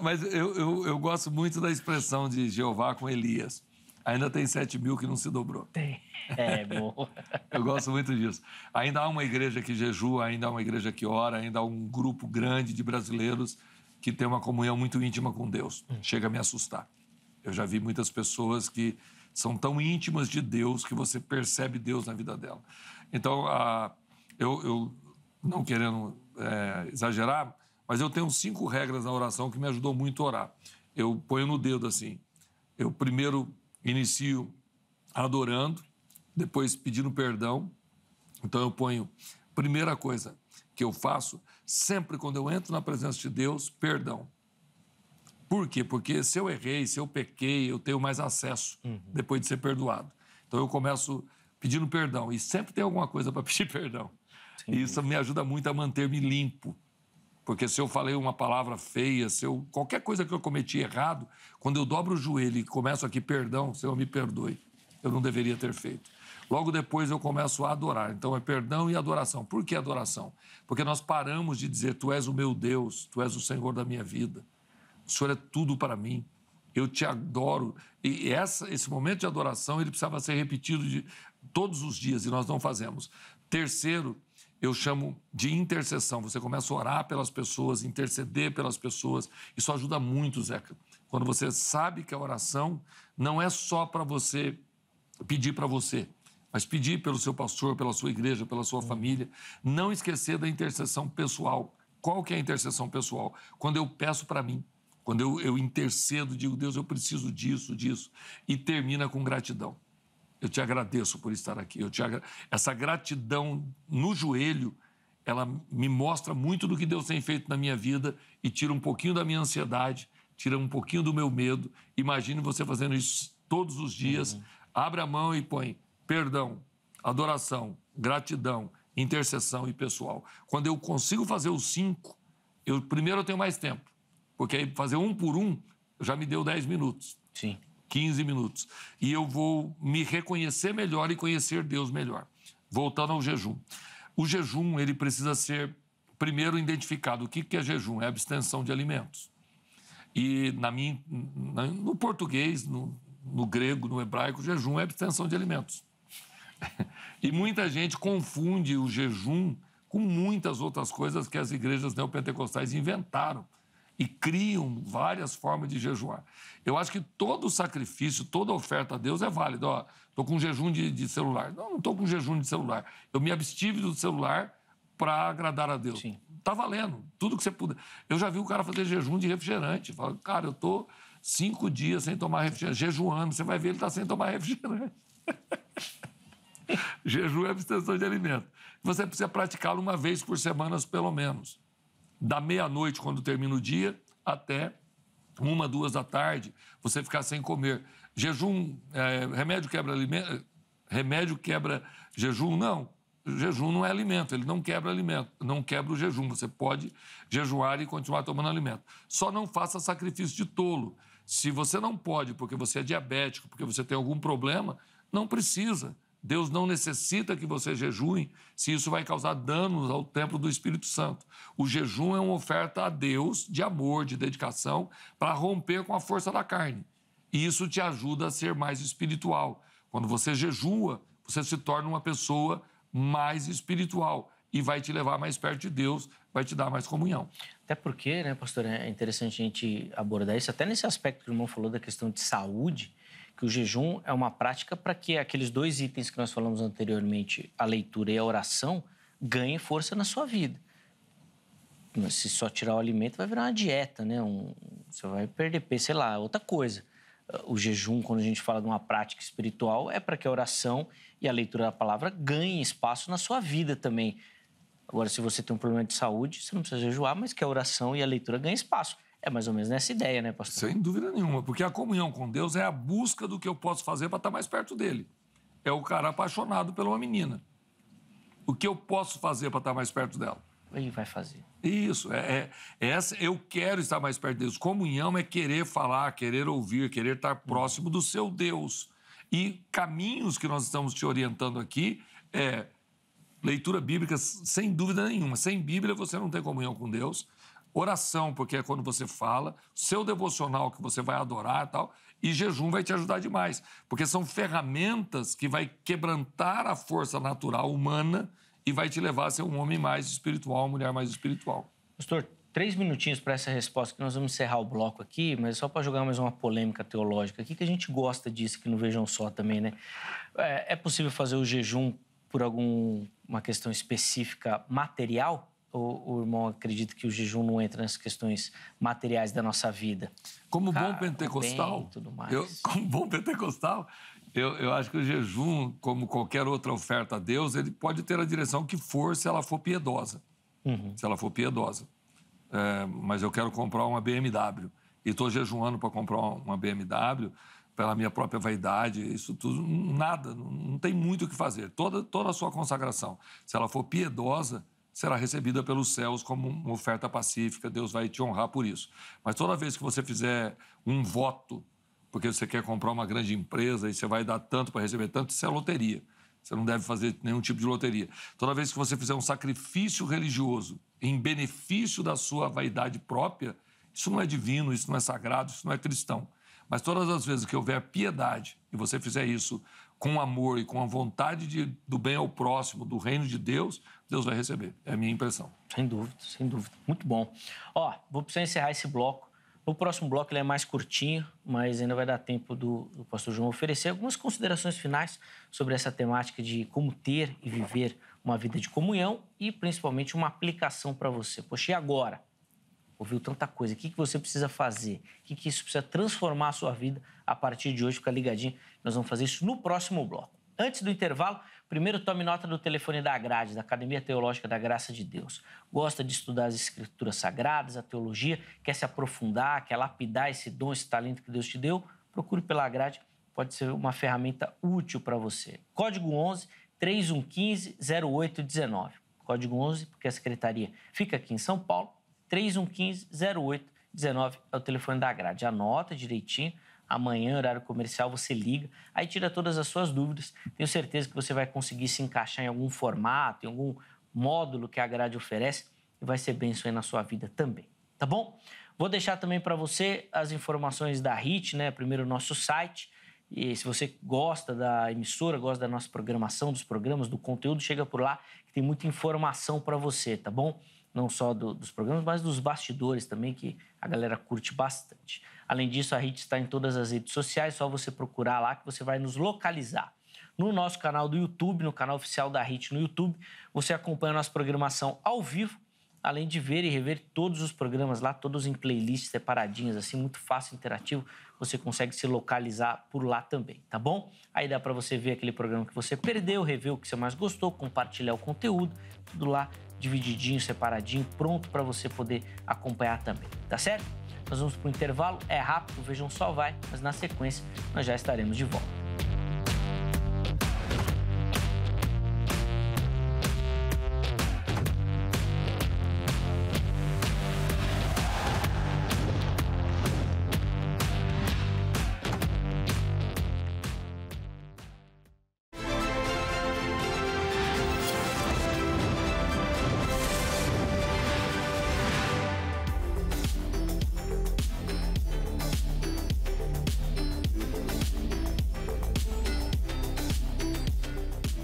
Mas eu gosto muito da expressão de Jeová com Elias. Ainda tem 7.000 que não se dobrou.
Tem. Bom.
Eu gosto muito disso. Ainda há uma igreja que jejua, ainda há uma igreja que ora, ainda há um grupo grande de brasileiros que tem uma comunhão muito íntima com Deus. Chega a me assustar. Eu já vi muitas pessoas que são tão íntimas de Deus que você percebe Deus na vida dela. Então, eu não querendo exagerar, mas eu tenho 5 regras na oração que me ajudou muito a orar. Eu ponho no dedo assim. Eu primeiro inicio adorando, depois pedindo perdão. Então eu ponho, primeira coisa que eu faço, sempre quando eu entro na presença de Deus, perdão. Por quê? Porque se eu errei, se eu pequei, eu tenho mais acesso depois de ser perdoado. Então eu começo pedindo perdão e sempre tem alguma coisa para pedir perdão. Sim. E isso me ajuda muito a manter-me limpo. Porque se eu falei uma palavra feia, qualquer coisa que eu cometi errado, quando eu dobro o joelho e começo aqui, perdão, Senhor, me perdoe, eu não deveria ter feito. Logo depois eu começo a adorar. Então é perdão e adoração. Por que adoração? Porque nós paramos de dizer, tu és o meu Deus, tu és o Senhor da minha vida. O Senhor é tudo para mim. Eu te adoro. E esse momento de adoração, ele precisava ser repetido todos os dias e nós não fazemos. Terceiro, eu chamo de intercessão. Você começa a orar pelas pessoas, interceder pelas pessoas. Isso ajuda muito, Zeca. Quando você sabe que a oração não é só para você pedir para você, mas pedir pelo seu pastor, pela sua igreja, pela sua família. Não esquecer da intercessão pessoal. Qual que é a intercessão pessoal? Quando eu peço para mim, quando eu intercedo, digo, Deus, eu preciso disso, e termina com gratidão. Eu te agradeço por estar aqui. Essa gratidão no joelho, ela me mostra muito do que Deus tem feito na minha vida e tira um pouquinho da minha ansiedade, tira um pouquinho do meu medo. Imagine você fazendo isso todos os dias. Abre a mão e põe perdão, adoração, gratidão, intercessão e pessoal. Quando eu consigo fazer os 5, primeiro eu tenho mais tempo, porque aí fazer um por um já me deu 10 minutos.
Sim.
15 minutos. E eu vou me reconhecer melhor e conhecer Deus melhor. Voltando ao jejum. O jejum, ele precisa ser, primeiro, identificado. O que é jejum? É abstenção de alimentos. E no português, no grego, no hebraico, jejum é abstenção de alimentos. E muita gente confunde o jejum com muitas outras coisas que as igrejas neopentecostais inventaram. E criam várias formas de jejuar. Eu acho que todo sacrifício, toda oferta a Deus é válida. Estou com jejum de celular. Não estou com jejum de celular. Eu me abstive do celular para agradar a Deus. Está valendo. Tudo que você puder. Eu já vi o cara fazer jejum de refrigerante. Fala, cara, eu estou 5 dias sem tomar refrigerante, jejuando. Você vai ver, ele está sem tomar refrigerante. Jejum é abstenção de alimento. Você precisa praticá-lo uma vez por semana, pelo menos. Da meia-noite, quando termina o dia, até 1, 2 da tarde, você ficar sem comer. Jejum, remédio quebra alimento? Remédio quebra jejum? Não. Jejum não é alimento, ele não quebra alimento, não quebra o jejum. Você pode jejuar e continuar tomando alimento. Só não faça sacrifício de tolo. Se você não pode, porque você é diabético, porque você tem algum problema, não precisa. Deus não necessita que você jejue se isso vai causar danos ao templo do Espírito Santo. O jejum é uma oferta a Deus de amor, de dedicação, para romper com a força da carne. E isso te ajuda a ser mais espiritual. Quando você jejua, você se torna uma pessoa mais espiritual e vai te levar mais perto de Deus, vai te dar mais comunhão.
Até porque, né, pastor, é interessante a gente abordar isso, até nesse aspecto que o irmão falou da questão de saúde, que o jejum é uma prática para que aqueles dois itens que nós falamos anteriormente, a leitura e a oração, ganhem força na sua vida. Se só tirar o alimento, vai virar uma dieta, né? Você vai perder peso, sei lá, outra coisa. O jejum, quando a gente fala de uma prática espiritual, é para que a oração e a leitura da palavra ganhem espaço na sua vida também. Agora, se você tem um problema de saúde, você não precisa jejuar, mas que a oração e a leitura ganhem espaço. É mais ou menos nessa ideia, né, pastor?
Sem dúvida nenhuma, porque a comunhão com Deus é a busca do que eu posso fazer para estar mais perto dele. É o cara apaixonado por uma menina. O que eu posso fazer para estar mais perto dela?
Ele vai fazer.
Isso, eu quero estar mais perto de Deus. Comunhão é querer falar, querer ouvir, querer estar próximo do seu Deus. E caminhos que nós estamos te orientando aqui é leitura bíblica, sem dúvida nenhuma. Sem Bíblia você não tem comunhão com Deus. Oração, porque é quando você fala, seu devocional que você vai adorar e tal, e jejum vai te ajudar demais, porque são ferramentas que vai quebrantar a força natural humana e vai te levar a ser um homem mais espiritual, uma mulher mais espiritual.
Pastor, 3 minutinhos para essa resposta, que nós vamos encerrar o bloco aqui, mas só para jogar mais uma polêmica teológica aqui, que a gente gosta disso, que não Vejam Só também, né? É possível fazer o jejum por alguma questão específica material? Ou o irmão acredita que o jejum não entra nas questões materiais da nossa vida?
Como bom pentecostal, eu acho que o jejum, como qualquer outra oferta a Deus, ele pode ter a direção que for se ela for piedosa. Se ela for piedosa. Mas eu quero comprar uma BMW e estou jejuando para comprar uma BMW pela minha própria vaidade, isso tudo, nada, não tem muito o que fazer. Toda a sua consagração, se ela for piedosa, será recebida pelos céus como uma oferta pacífica, Deus vai te honrar por isso. Mas toda vez que você fizer um voto, porque você quer comprar uma grande empresa e você vai dar tanto para receber tanto, isso é loteria. Você não deve fazer nenhum tipo de loteria. Toda vez que você fizer um sacrifício religioso em benefício da sua vaidade própria, isso não é divino, isso não é sagrado, isso não é cristão. Mas todas as vezes que houver piedade e você fizer isso com amor e com a vontade do bem ao próximo, do reino de Deus, Deus vai receber. É a minha impressão.
Sem dúvida, sem dúvida. Muito bom. Vou precisar encerrar esse bloco. No próximo bloco ele é mais curtinho, mas ainda vai dar tempo do pastor João oferecer algumas considerações finais sobre essa temática de como ter e viver uma vida de comunhão e, principalmente, uma aplicação para você. Poxa, e agora? Ouviu tanta coisa. O que você precisa fazer? O que isso precisa transformar a sua vida a partir de hoje? Fica ligadinho. Nós vamos fazer isso no próximo bloco. Antes do intervalo, primeiro tome nota do telefone da Grade, da Academia Teológica da Graça de Deus. Gosta de estudar as Escrituras Sagradas, a teologia, quer se aprofundar, quer lapidar esse dom, esse talento que Deus te deu? Procure pela Grade, pode ser uma ferramenta útil para você. Código 11 3115 0819. Código 11, porque a secretaria fica aqui em São Paulo. 3115-0819 é o telefone da Grade. Anota direitinho. Amanhã, horário comercial, você liga. Aí tira todas as suas dúvidas. Tenho certeza que você vai conseguir se encaixar em algum formato, em algum módulo que a Grade oferece e vai ser bênção aí na sua vida também. Tá bom? Vou deixar também para você as informações da HIT, né? Primeiro o nosso site. E se você gosta da emissora, gosta da nossa programação, dos programas, do conteúdo, chega por lá que tem muita informação para você, tá bom? Não só dos programas, mas dos bastidores também, que a galera curte bastante. Além disso, a HIT está em todas as redes sociais, só você procurar lá que você vai nos localizar. No nosso canal do YouTube, no canal oficial da HIT no YouTube, você acompanha a nossa programação ao vivo, além de ver e rever todos os programas lá, todos em playlists separadinhas, assim, muito fácil, interativo. Você consegue se localizar por lá também, tá bom? Aí dá para você ver aquele programa que você perdeu, rever o que você mais gostou, compartilhar o conteúdo, tudo lá divididinho, separadinho, pronto para você poder acompanhar também, tá certo? Nós vamos para o intervalo, é rápido, Vejam Só vai, mas na sequência nós já estaremos de volta.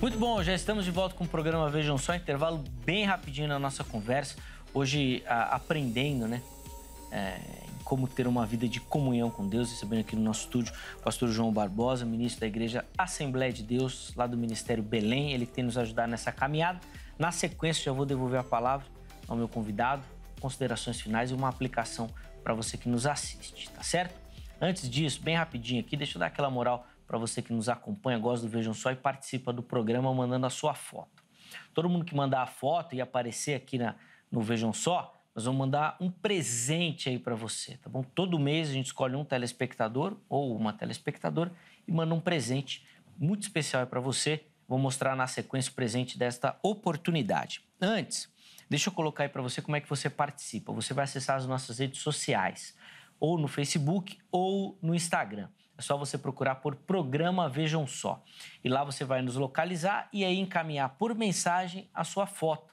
Muito bom, já estamos de volta com o programa Vejam Só, intervalo bem rapidinho na nossa conversa. Hoje, aprendendo, né, em como ter uma vida de comunhão com Deus, recebendo aqui no nosso estúdio o pastor João Barbosa, ministro da Igreja Assembleia de Deus, lá do Ministério Belém, ele que tem nos ajudado nessa caminhada. Na sequência, já vou devolver a palavra ao meu convidado, considerações finais e uma aplicação para você que nos assiste, tá certo? Antes disso, bem rapidinho aqui, deixa eu dar aquela moral para você que nos acompanha, gosta do Vejam Só e participa do programa mandando a sua foto. Todo mundo que mandar a foto e aparecer aqui no Vejam Só, nós vamos mandar um presente aí para você, tá bom? Todo mês a gente escolhe um telespectador ou uma telespectadora e manda um presente muito especial para você. Vou mostrar na sequência o presente desta oportunidade. Antes, deixa eu colocar aí para você como é que você participa. Você vai acessar as nossas redes sociais, ou no Facebook ou no Instagram. É só você procurar por Programa Vejam Só. E lá você vai nos localizar e aí encaminhar por mensagem a sua foto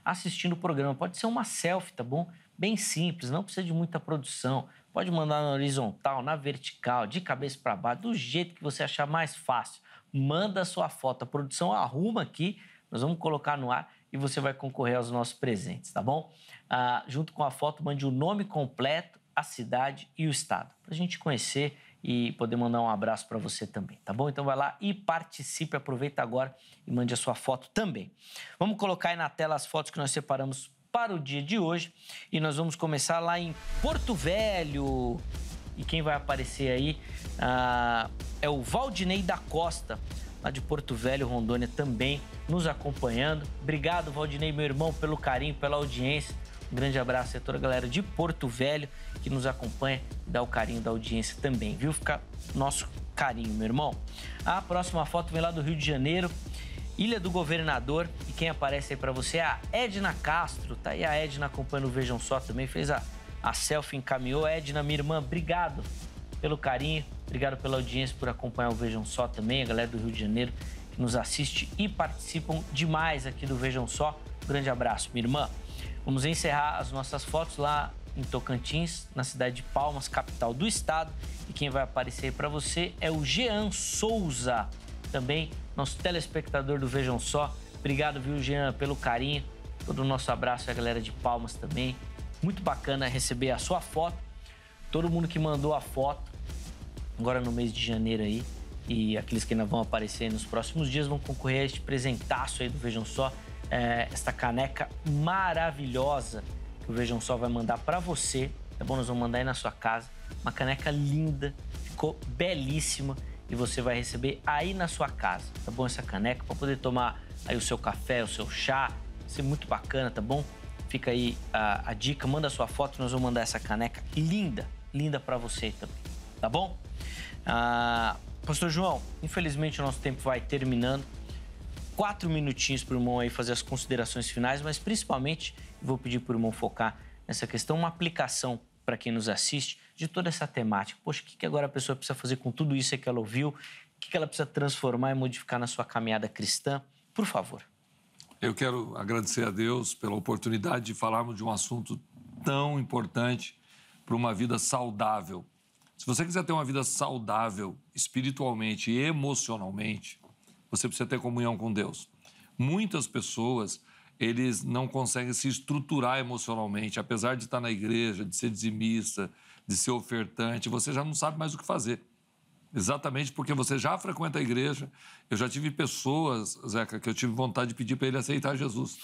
assistindo o programa. Pode ser uma selfie, tá bom? Bem simples, não precisa de muita produção. Pode mandar na horizontal, na vertical, de cabeça para baixo, do jeito que você achar mais fácil. Manda a sua foto. A produção arruma aqui, nós vamos colocar no ar e você vai concorrer aos nossos presentes, tá bom? Junto com a foto, mande o nome completo, a cidade e o estado, para a gente conhecer e poder mandar um abraço para você também, tá bom? Então vai lá e participe, aproveita agora e mande a sua foto também. Vamos colocar aí na tela as fotos que nós separamos para o dia de hoje e nós vamos começar lá em Porto Velho. E quem vai aparecer aí é o Valdinei da Costa, lá de Porto Velho, Rondônia, também nos acompanhando. Obrigado, Valdinei, meu irmão, pelo carinho, pela audiência. Um grande abraço a toda a galera de Porto Velho que nos acompanha e dá o carinho da audiência também, viu? Fica nosso carinho, meu irmão. A próxima foto vem lá do Rio de Janeiro, Ilha do Governador, e quem aparece aí para você é a Edna Castro. Tá aí a Edna acompanhando o Vejam Só também, fez a selfie, encaminhou. Edna, minha irmã, obrigado pelo carinho, obrigado pela audiência, por acompanhar o Vejam Só também, a galera do Rio de Janeiro que nos assiste e participam demais aqui do Vejam Só. Um grande abraço, minha irmã. Vamos encerrar as nossas fotos lá em Tocantins, na cidade de Palmas, capital do estado. E quem vai aparecer aí para você é o Jean Souza, também nosso telespectador do Vejam Só. Obrigado, viu, Jean, pelo carinho. Todo o nosso abraço e a galera de Palmas também. Muito bacana receber a sua foto. Todo mundo que mandou a foto, agora no mês de janeiro aí, e aqueles que ainda vão aparecer nos próximos dias vão concorrer a este presentaço aí do Vejam Só. Esta caneca maravilhosa que o Vejam Só vai mandar para você, tá bom? Nós vamos mandar aí na sua casa, uma caneca linda, ficou belíssima e você vai receber aí na sua casa, tá bom? Essa caneca para poder tomar aí o seu café, o seu chá, vai ser muito bacana, tá bom? Fica aí a dica, manda a sua foto, nós vamos mandar essa caneca linda, linda para você também, tá bom? Pastor João, infelizmente o nosso tempo vai terminando. 4 minutinhos para o irmão aí fazer as considerações finais, mas principalmente vou pedir para o irmão focar nessa questão, uma aplicação para quem nos assiste de toda essa temática. Poxa, o que agora a pessoa precisa fazer com tudo isso que ela ouviu? O que ela precisa transformar e modificar na sua caminhada cristã? Por favor.
Eu quero agradecer a Deus pela oportunidade de falarmos de um assunto tão importante para uma vida saudável. Se você quiser ter uma vida saudável espiritualmente e emocionalmente, você precisa ter comunhão com Deus. Muitas pessoas, eles não conseguem se estruturar emocionalmente, apesar de estar na igreja, de ser dizimista, de ser ofertante, você já não sabe mais o que fazer. Exatamente porque você já frequenta a igreja. Eu já tive pessoas, Zeca, que eu tive vontade de pedir para ele aceitar Jesus.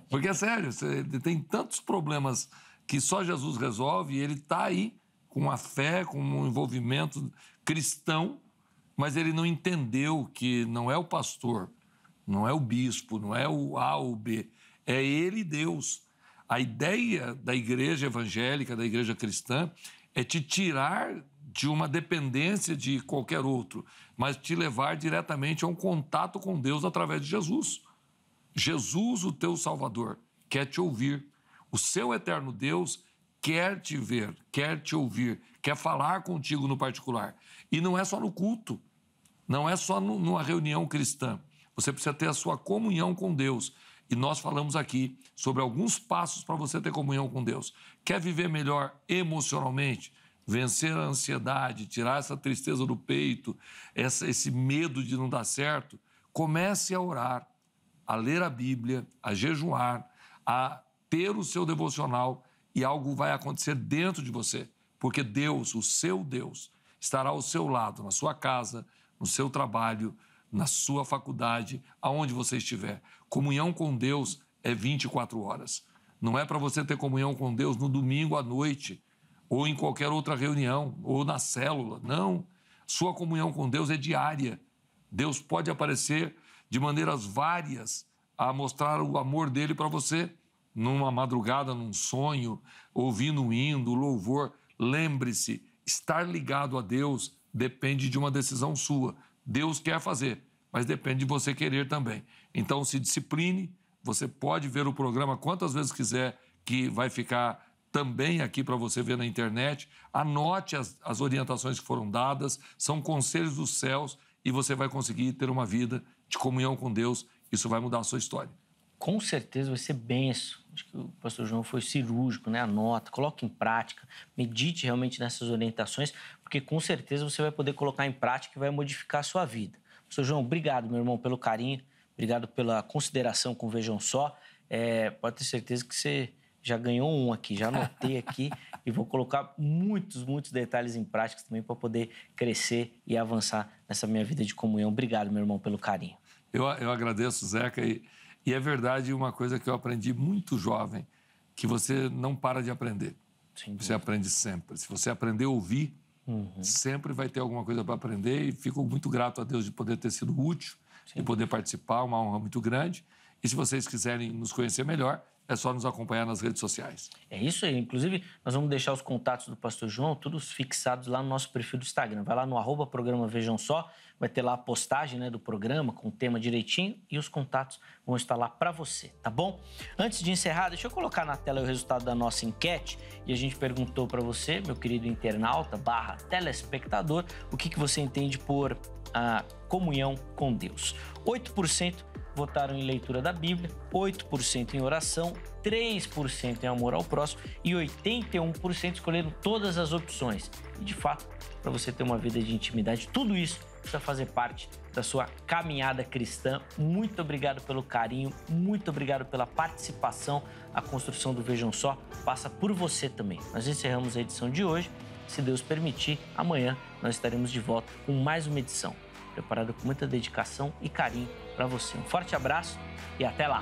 Porque é sério, ele tem tantos problemas que só Jesus resolve e ele está aí com a fé, com um envolvimento cristão, mas ele não entendeu que não é o pastor, não é o bispo, não é o A ou o B, é ele, Deus. A ideia da igreja evangélica, da igreja cristã, é te tirar de uma dependência de qualquer outro, mas te levar diretamente a um contato com Deus através de Jesus. Jesus, o teu Salvador, quer te ouvir. O seu eterno Deus quer te ver, quer te ouvir, quer falar contigo no particular. E não é só no culto, não é só numa reunião cristã. Você precisa ter a sua comunhão com Deus. E nós falamos aqui sobre alguns passos para você ter comunhão com Deus. Quer viver melhor emocionalmente? Vencer a ansiedade, tirar essa tristeza do peito, esse medo de não dar certo? Comece a orar, a ler a Bíblia, a jejuar, a ter o seu devocional e algo vai acontecer dentro de você, porque Deus, o seu Deus, estará ao seu lado, na sua casa, no seu trabalho, na sua faculdade, aonde você estiver. Comunhão com Deus é 24 horas. Não é para você ter comunhão com Deus no domingo à noite, ou em qualquer outra reunião, ou na célula. Não. Sua comunhão com Deus é diária. Deus pode aparecer de maneiras várias a mostrar o amor dele para você, numa madrugada, num sonho, ouvindo um hino, louvor. Lembre-se, estar ligado a Deus depende de uma decisão sua. Deus quer fazer, mas depende de você querer também. Então, se discipline. Você pode ver o programa quantas vezes quiser, que vai ficar também aqui para você ver na internet. Anote as orientações que foram dadas, são conselhos dos céus e você vai conseguir ter uma vida de comunhão com Deus. Isso vai mudar a sua história.
Com certeza vai ser benção. Acho que o pastor João foi cirúrgico, né? Anota, coloque em prática, medite realmente nessas orientações, porque com certeza você vai poder colocar em prática e vai modificar a sua vida. Pastor João, obrigado, meu irmão, pelo carinho, obrigado pela consideração com Vejam Só. Pode ter certeza que você já ganhou um aqui, já anotei aqui e vou colocar muitos detalhes em prática também para poder crescer e avançar nessa minha vida de comunhão. Obrigado, meu irmão, pelo carinho.
Eu agradeço, Zeca, e é verdade uma coisa que eu aprendi muito jovem, que você não para de aprender. Você aprende sempre. Se você aprender a ouvir, sempre vai ter alguma coisa para aprender, e fico muito grato a Deus de poder ter sido útil, de poder participar, uma honra muito grande. E se vocês quiserem nos conhecer melhor, é só nos acompanhar nas redes sociais.
É isso aí. Inclusive, nós vamos deixar os contatos do pastor João todos fixados lá no nosso perfil do Instagram. Vai lá no @programa Vejam Só, vai ter lá a postagem, né, do programa com o tema direitinho e os contatos vão estar lá para você, tá bom? Antes de encerrar, deixa eu colocar na tela o resultado da nossa enquete e a gente perguntou para você, meu querido internauta /telespectador, o que você entende por comunhão com Deus. 8% votaram em leitura da Bíblia, 8% em oração, 3% em amor ao próximo e 81% escolheram todas as opções. E, de fato, para você ter uma vida de intimidade, tudo isso precisa fazer parte da sua caminhada cristã. Muito obrigado pelo carinho, muito obrigado pela participação. A construção do Vejam Só passa por você também. Nós encerramos a edição de hoje. Se Deus permitir, amanhã nós estaremos de volta com mais uma edição, preparada com muita dedicação e carinho para você. Um forte abraço e até lá!